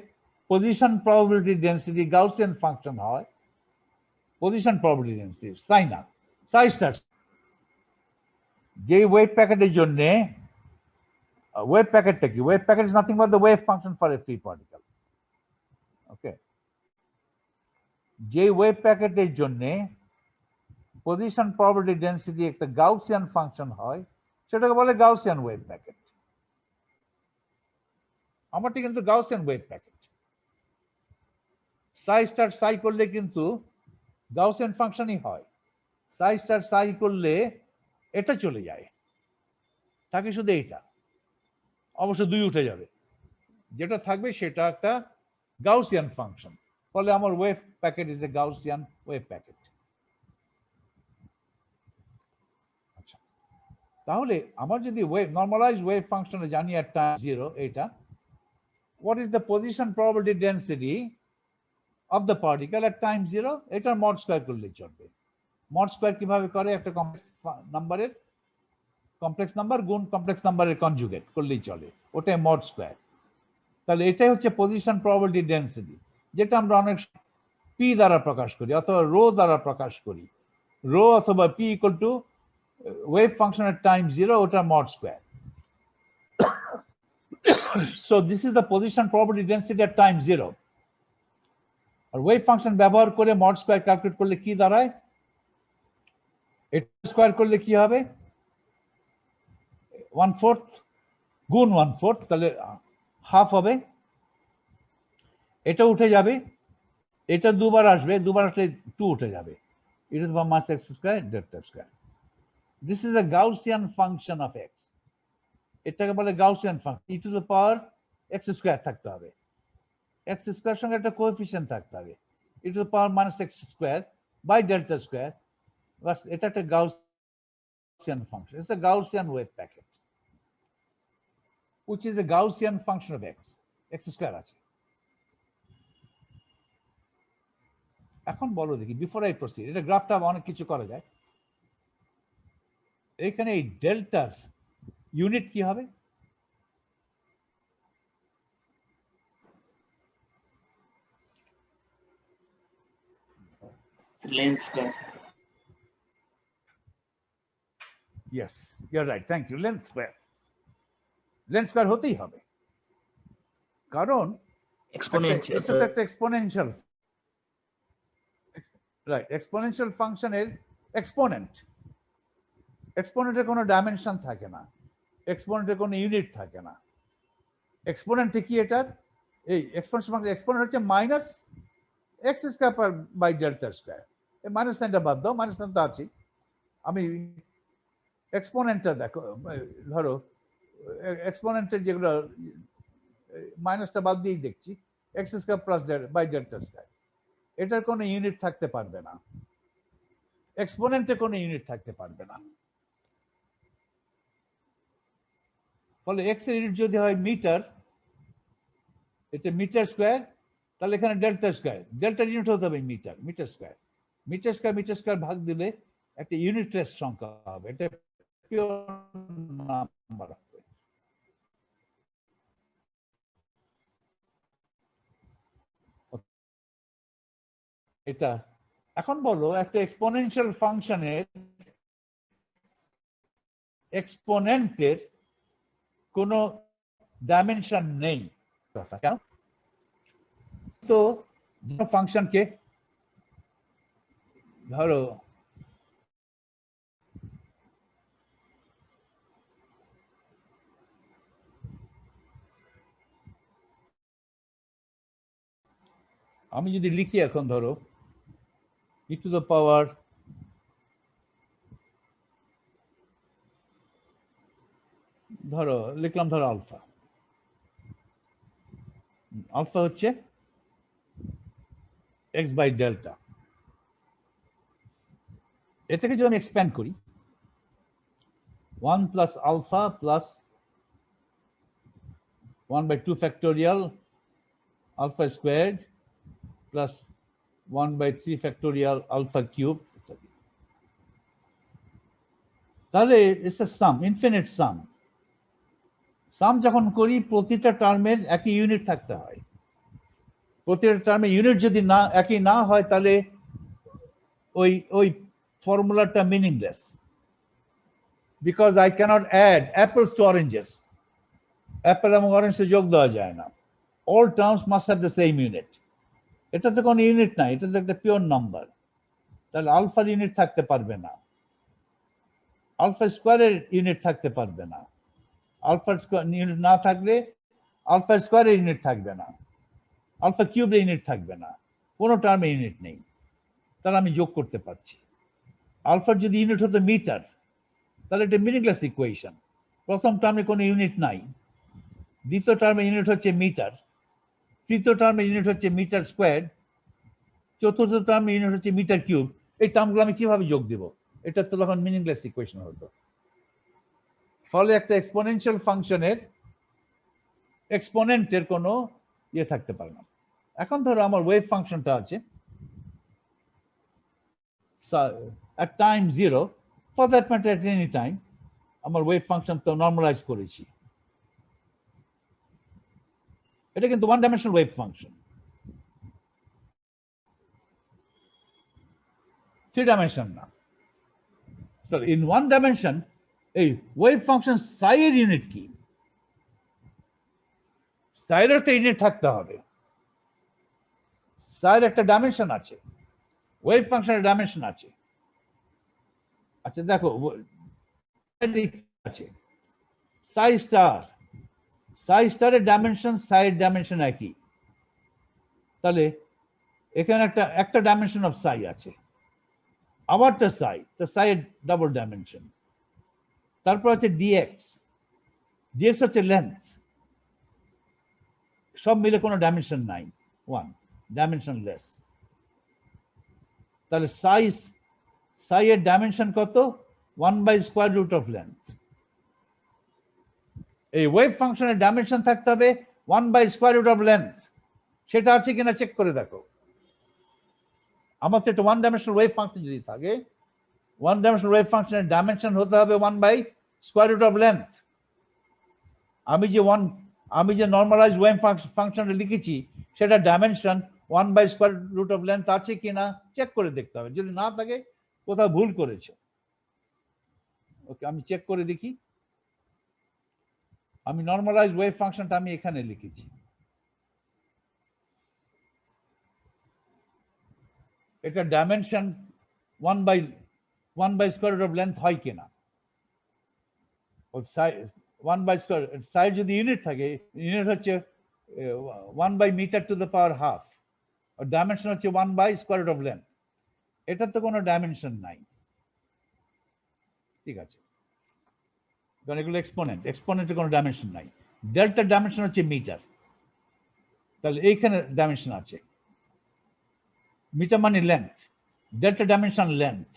position probability density Gaussian function হয়, পজিশন প্রবাবিলিটি ডেন্সিটি সাই না, সাই স্টার, যে ওয়েভ প্যাকেটের জন্য, ওয়েভ প্যাকেটটা কি? Wave packet is nothing but the wave function for a free particle. Okay, যে ওয়েভ প্যাকেটের জন্য পজিশন প্রবাবিলিটি ডেন্সিটি একটা গাউসিয়ান ফাংশন হয়, সেটাকে বলে গাউসিয়ান ওয়েভ প্যাকেট। আমারটি কিন্তু Gaussian wave packet, psi star psi করলে কিন্তু গাউসিয়ান ফাংশনই হয়, সাই স্টার সাই করলে এটা চলে যায়, থাকে শুধু এইটা, অবশ্য 2 উঠে যাবে, যেটা থাকবে সেটা একটা গাউসিয়ান ফাংশন, ফলে আমার wave packet is a Gaussian wave packet. আচ্ছা, তাহলে আমার যদি ওয়েভ নর্মালাইজ ওয়েভ ফাংশনে জানি at time 0 এটা, what is the position probability density of the particle at time 0? এটা মড স্কয়ার করলে চলবে। মড স্কয়ার কিভাবে করে? একটা কমপ্লেক্স নাম্বার গুণ কমপ্লেক্স নাম্বারের কনজুগেট করলেই চলে, ওটাই মড স্কয়ার। তাহলে এটাই হচ্ছে পজিশন প্রবাবিলিটি ডেন্সিটি, যেটা আমরা অনেক পি দ্বারা প্রকাশ করি অথবা রো দ্বারা প্রকাশ করি। রো অথবা পি ইকুয়াল টু ওয়েভ ফাংশনের টাইম 0, ওটা mod square. So this is the position probability density at time 0. আর ওয়েভ ফাংশন ব্যবহার করে মড স্কয়ার ক্যালকুলেট করলে কি দাঁড়ায়? এটা স্কয়ার করলে কি হবে? 1/4 গুণ 1/4, তাহলে হাফ হবে। এটা উঠে যাবে, এটা দুবার আসবে, দুবার আসলে 2 উঠে যাবে। e to the power minus x square delta square. This is a Gaussian function of x. এটাকে বলে Gaussian function. e to the power x square থাকতে হবে, x স্কয়ার সঙ্গে একটা কোএফিসিয়েন্ট থাকতে হবে, e to the power minus x square by delta square। বাস, এটা একটা Gaussian function. It's a Gaussian wave packet which is a Gaussian function of x square আছে। এখন বলো দেখি, বিফোর আই প্রসিড, এটা গ্রাফটা অনেক কিছু করা যায়। এখানে এই ডেল্টার ইউনিট কি হবে? Length square. Yes, you're right, thank you, length square. Length square হতেই হবে, কারণ Exponential. এটা একটা এক্সপোনেনশিয়াল, রাইট? এক্সপোনেনশিয়াল ফাংশনের এক্সপোনেন্টের কোনো ডাইমেনশন থাকে না, এক্সপোনেন্টের কোনো ইউনিট থাকে না। এক্সপোনেন্টে কি এটার এই এক্সপোনেনশিয়াল ফাংশন, এক্সপোনেন্ট হচ্ছে minus x square by delta square. এই মাইনাস সাইনটা বাদ দাও, মাইনাস সাইন তো আছে। আমি এক্সপোনেন্টটা দেখো, ধরো এক্সপোনেন্টের যেগুলো মাইনাসটা বাদ দিয়েই দেখছি, X square plus by delta square, এটার কোনো ইউনিট থাকতে পারবে না, এক্সপোনেন্টে কোনো ইউনিট থাকতে পারবে না। ফলে এক্স এর ইউনিট যদি হয় মিটার, এটা মিটার স্কয়ার, তাহলে এখানে ডেল্টা স্কয়ার, ডেল্টার ইউনিট হতে হবে metre, metre square. Metre square ভাগ দিলে একটা ইউনিটলেস সংখ্যা হবে, এটা পিওর নাম্বার হবে। এটা এখন বলো, একটা এক্সপোনেনশিয়াল ফাংশনের এক্সপোনেন্টের কোনো ডাইমেনশন নেই, কেন? তো ফাংশনকে ধরো আমি যদি লিখি এখন, ধরো e to the power ধরো লিখলাম, ধরো আলফা। আলফা হচ্ছে x বাই ডেল্টা। এটাকে যদি আমি এক্সপ্যান্ড করি, 1 plus alpha plus 1/2 factorial alpha squared plus 1/3 factorial alpha cube, তাহলে it's a sum, infinite sum. Sum যখন করি, প্রতিটা টার্মের একই ইউনিট থাকতে হয়। প্রতিটা টার্মে ইউনিট যদি না একই না হয়, তাহলে ওই ফর্মুলাটা meaningless, because I can't add apples to oranges. Apple এবং অরেঞ্জে যোগ দেওয়া যায় না। All terms must have the same unit. এটাতে কোনো ইউনিট নাই, এটা তো একটা পিওর নাম্বার। তাহলে আলফার ইউনিট থাকতে পারবে না, আলফা স্কোয়ারের ইউনিট থাকতে পারবে না। আলফা স্কোয়ার ইউনিট না থাকলে আলফা স্কোয়ারের ইউনিট থাকবে না, আলফা কিউবের ইউনিট থাকবে না, কোনো টার্মে ইউনিট নেই। তাহলে আমি যোগ করতে পারছি। আলফার যদি ইউনিট হতো মিটার, তাহলে এটা মিনিংলেস ইকুয়েশন। প্রথম টার্মে কোনো ইউনিট নাই, দ্বিতীয় টার্মে ইউনিট হচ্ছে মিটার, তৃতীয় টার্মে ইউনিট হচ্ছে মিটার স্কোয়ার, চতুর্থ টার্মে ইউনিট হচ্ছে মিটার কিউব। এই টার্মগুলো আমি কিভাবে যোগ দিব? এটা তো তখন মিনিংলেস ইকুয়েশন হতো। ফলে একটা এক্সপোনেনশিয়াল ফাংশনের এক্সপোনেন্টের কোনো ইয়ে থাকতে পারে না। এখন ধরো আমার ওয়েভ ফাংশনটা আছে at time 0, for that matter at any time, আমার ওয়েভ ফাংশন তো নর্মালাইজ করেছি, এটা কিন্তু one dimensional wave function, 3 dimension না। So in one dimension এই ওয়েভ ফাংশন সাই এর ইউনিট কি? সাইয়ের একটা ইউনিট থাকতে হবে, সাইয়ের একটা ডাইমেনশন আছে, ওয়েভ ফাংশনের ডাইমেনশন আছে। আচ্ছা দেখো আছে সাই স্টার, সাই স্টারের ডাইমেনশন সাইয়ের ডাইমেনশন একই, তাহলে এখানে একটা ডাইমেনশন অফ সাই আছে, আবারটা সাই, তো সাইয়ের ডাবল ডাইমেনশন। তারপর আছে ডিএক্স, ডিএক্স হচ্ছে লেন্থ, সব মিলে কোনো ডাইমেনশন নাই, ওয়ান ডাইমেনশনলেস। তাহলে সাই এর ডাইমেনশন কত? 1/√লেন্থ। এই ওয়েভ ফাংশনের ডাইমেনশন থাকতে হবে 1/√লেন্থ, সেটা আছে কিনা চেক করে দেখো। আমার তো একটা ওয়ান ডাইমেনশনাল ওয়েভ ফাংশন যদি থাকে, ওয়ান ডাইমেনশনাল ওয়েভ ফাংশনের ডাইমেনশন হতে হবে 1/√লেন্থ। আমি যে নর্মালাইজ ওয়েভ ফাংশন লিখেছি সেটা ডাইমেনশন 1/√লেন্থ আছে কিনা চেক করে দেখতে হবে, যদি না থাকে কোথাও ভুল করেছে। ওকে, আমি চেক করে দেখি। আমি নর্মালাইজ ওয়েভ ফাংশনটা আমি এখানে লিখেছি, এটা ডাইমেনশন 1/√লেন্থ হয় কিনা। 1/² সাইড যদি ইউনিট থাকে, ইউনিট হচ্ছে 1/m²², আর ডাইমেনশন হচ্ছে 1/√লেন্থ, এটার তো কোনো ডাইমেনশন নাই, ঠিক আছে, কারণ এগুলো এক্সপোনেন্টের কোনো ডাইমেনশন নাই। ডেল্টার ডাইমেনশন হচ্ছে মিটার, তাহলে এইখানে ডাইমেনশন আছে, মিটার মানে লেন্থ, ডেল্টা ডাইমেনশন লেন্থ,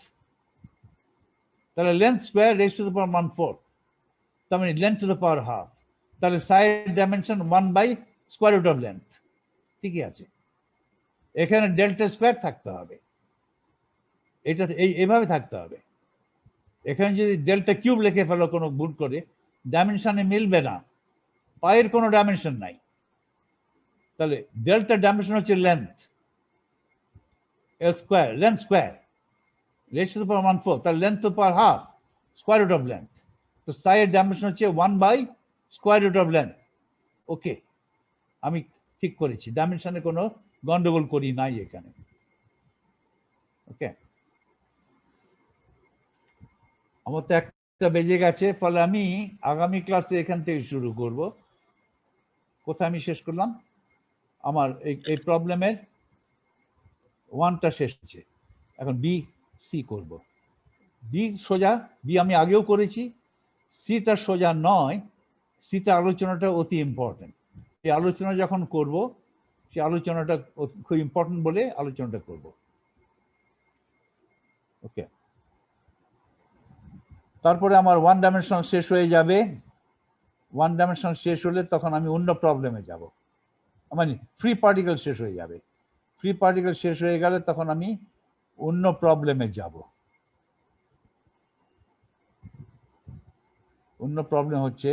তাহলে length square raise to the power 1/4, তার মানে length to the power half, তাহলে সাইড ডাইমেনশন 1/√লেন্থ, ঠিকই আছে। এখানে ডেল্টা স্কোয়ার থাকতে হবে, এটা এইভাবে থাকতে হবে। এখানে যদি ডেল্টা কিউব লিখে ফেলো কোনো ভুল করে, ডাইমেনশনে মিলবে না, পায়ের কোনো ডাইমেনশন নাই। তাহলে ডেল্টা ডাইমেনশন হচ্ছে length square, length square raise to the power 1/4, তাহলে length to the power half √লেন্থ, তো সাইয়ের ডাইমেনশন হচ্ছে 1/√লেন্থ। ওকে, আমি ঠিক করেছি, ডাইমেনশনে কোনো গন্ডগোল করি নাই এখানে। ওকে, আমার তো একটা বেজে গেছে, ফলে আমি আগামী ক্লাসে এখান থেকে শুরু করব। কোথায় আমি শেষ করলাম? আমার এই প্রবলেমের 1টা শেষ হচ্ছে, এখন বি সি করব। বি সোজা, বি আমি আগেও করেছি, সিটা সোজা নয়, সিটা আলোচনাটা অতি ইম্পর্টেন্ট। এই আলোচনা যখন করব, সেই আলোচনাটা খুব ইম্পর্টেন্ট বলে আলোচনাটা করব। ওকে, তারপরে আমার ওয়ান ডাইমেনশন শেষ হয়ে যাবে। ওয়ান ডাইমেনশন শেষ হলে তখন আমি অন্য প্রবলেমে যাব, মানে ফ্রি পার্টিকেল শেষ হয়ে যাবে। ফ্রি পার্টিকেল শেষ হয়ে গেলে তখন আমি অন্য প্রবলেমে যাব। অন্য প্রবলেম হচ্ছে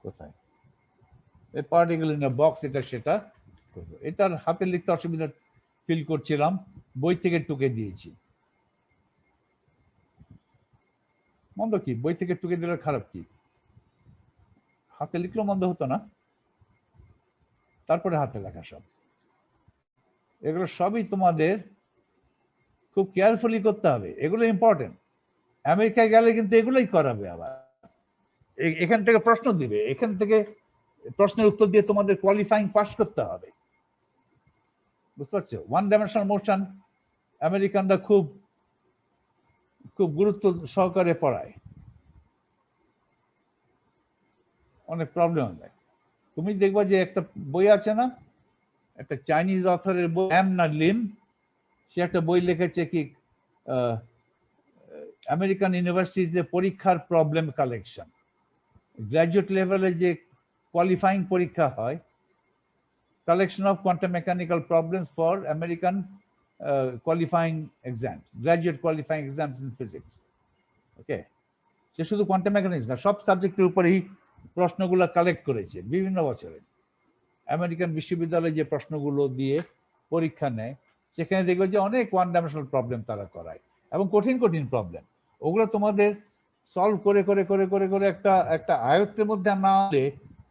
কোথায়? এই পার্টিকেল ইন বক্স, এটা সেটা করবো। এটার হাতে লিখতে অসুবিধা ফিল করছিলাম, বই থেকে টুকে দিয়েছি। মন্দ কি, বই থেকে টুকে দিলে খারাপ কি? হাতে লিখলেও মন্দ হতো না। তারপরে হাতে লেখা সব, এগুলো সবই তোমাদের খুব কেয়ারফুলি করতে হবে, এগুলো ইম্পর্টেন্ট। আমেরিকায় গেলে কিন্তু এগুলোই করাবে, আবার এখান থেকে প্রশ্ন দিবে, এখান থেকে প্রশ্নের উত্তর দিয়ে তোমাদের কোয়ালিফাইং পাস করতে হবে, বুঝতে পারছো? ওয়ান ডাইমেনশনাল মোশন আমেরিকানরা খুব খুব গুরুত্ব সহকারে পড়ায়, অনেক প্রবলেম হয়। তুমি দেখবা যে একটা বই আছে না, একটা চাইনিজ অথরের বই, এম না লিম, সে একটা বই লিখেছে কি আমেরিকান ইউনিভার্সিটিতে পরীক্ষার প্রবলেম কালেকশন, গ্র্যাজুয়েট লেভেলে যে কোয়ালিফাইং পরীক্ষা হয়, collection of quantum mechanical problems for American qualifying exams, graduate qualifying exams in physics. Okay, সে শুধু কোয়ান্টাম মেকানিক্স না, সব সাবজেক্টের উপরেই প্রশ্নগুলো কালেক্ট করেছে বিভিন্ন বছরে। আমেরিকান বিশ্ববিদ্যালয়ে যে প্রশ্নগুলো দিয়ে পরীক্ষা নেয়, সেখানে দেখবে যে অনেক ওয়ান ডাইমেনশনাল প্রবলেম তারা করায় এবং কঠিন কঠিন প্রবলেম। ওগুলো তোমাদের সলভ করে করে করে করে করে একটা আয়ত্তের মধ্যে না হলে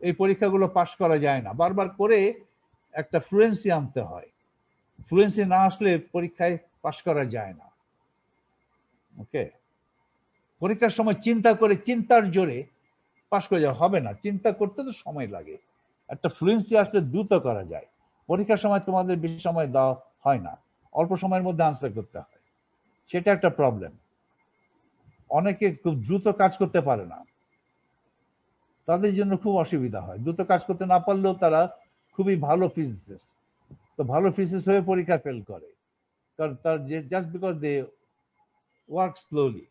এই পরীক্ষাগুলো পাশ করা যায় না। বারবার করে একটা ফ্লুয়েন্সি আনতে হয়, ফ্লুয়েন্সি না আসলে পরীক্ষায় পাশ করা যায় না। ওকে, পরীক্ষার সময় চিন্তা করে চিন্তার জোরে পাশ করে যাওয়া হবে না, চিন্তা করতে তো সময় লাগে। একটা ফ্লুয়েন্সি আসলে দ্রুত করা যায়। পরীক্ষার সময় তোমাদের বেশি সময় দেওয়া হয় না, অল্প সময়ের মধ্যে আনসার করতে হয়, সেটা একটা প্রবলেম। অনেকে খুব দ্রুত কাজ করতে পারে না, তাদের জন্য খুব অসুবিধা হয়। দ্রুত কাজ করতে না পারলেও তারা খুবই ভালো ফিজিসিস্ট, তো ভালো ফিজিসিস্ট হয়ে পরীক্ষা ফেল করে, কারণ তার just because they work slowly.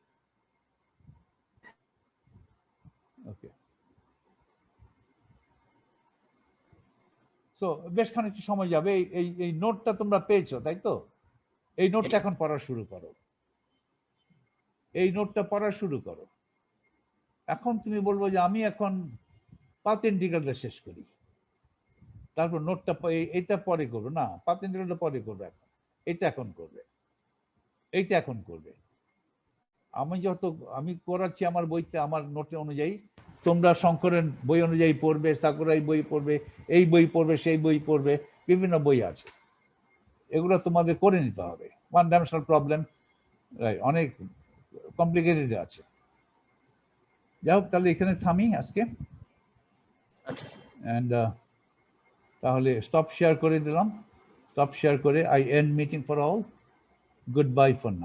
Okay, so বেশ খানিকটা সময় যাবে। এই নোটটা তোমরা পেয়েছো, তাই তো? এই নোটটা এখন পড়া শুরু করো, এই নোটটা পড়া শুরু করো। এখন তুমি বলবো যে আমি এখন পাথ ইন্টিগ্রালটা শেষ করি, তারপর নোটটা এইটা পরে করবো। না, পাথ ইন্টিগ্রালটা পরে করবে, এখন এইটা এখন করবে, এইটা এখন করবে। আমি করাচ্ছি আমার বইতে, আমার নোটে অনুযায়ী। তোমরা শঙ্করের বই অনুযায়ী পড়বে, সাকুরাই বই পড়বে, এই বই পড়বে, সেই বই পড়বে, বিভিন্ন বই আছে, এগুলো তোমাদের করে নিতে হবে। ওয়ান ডাইমেনশনাল প্রবলেম অনেক কমপ্লিকেটেড আছে। যাই হোক, তাহলে এখানে থামি আজকে। আচ্ছা এন্ড তাহলে স্টপ শেয়ার করে দিলাম, স্টপ শেয়ার করে I end meeting for all. Goodbye for now.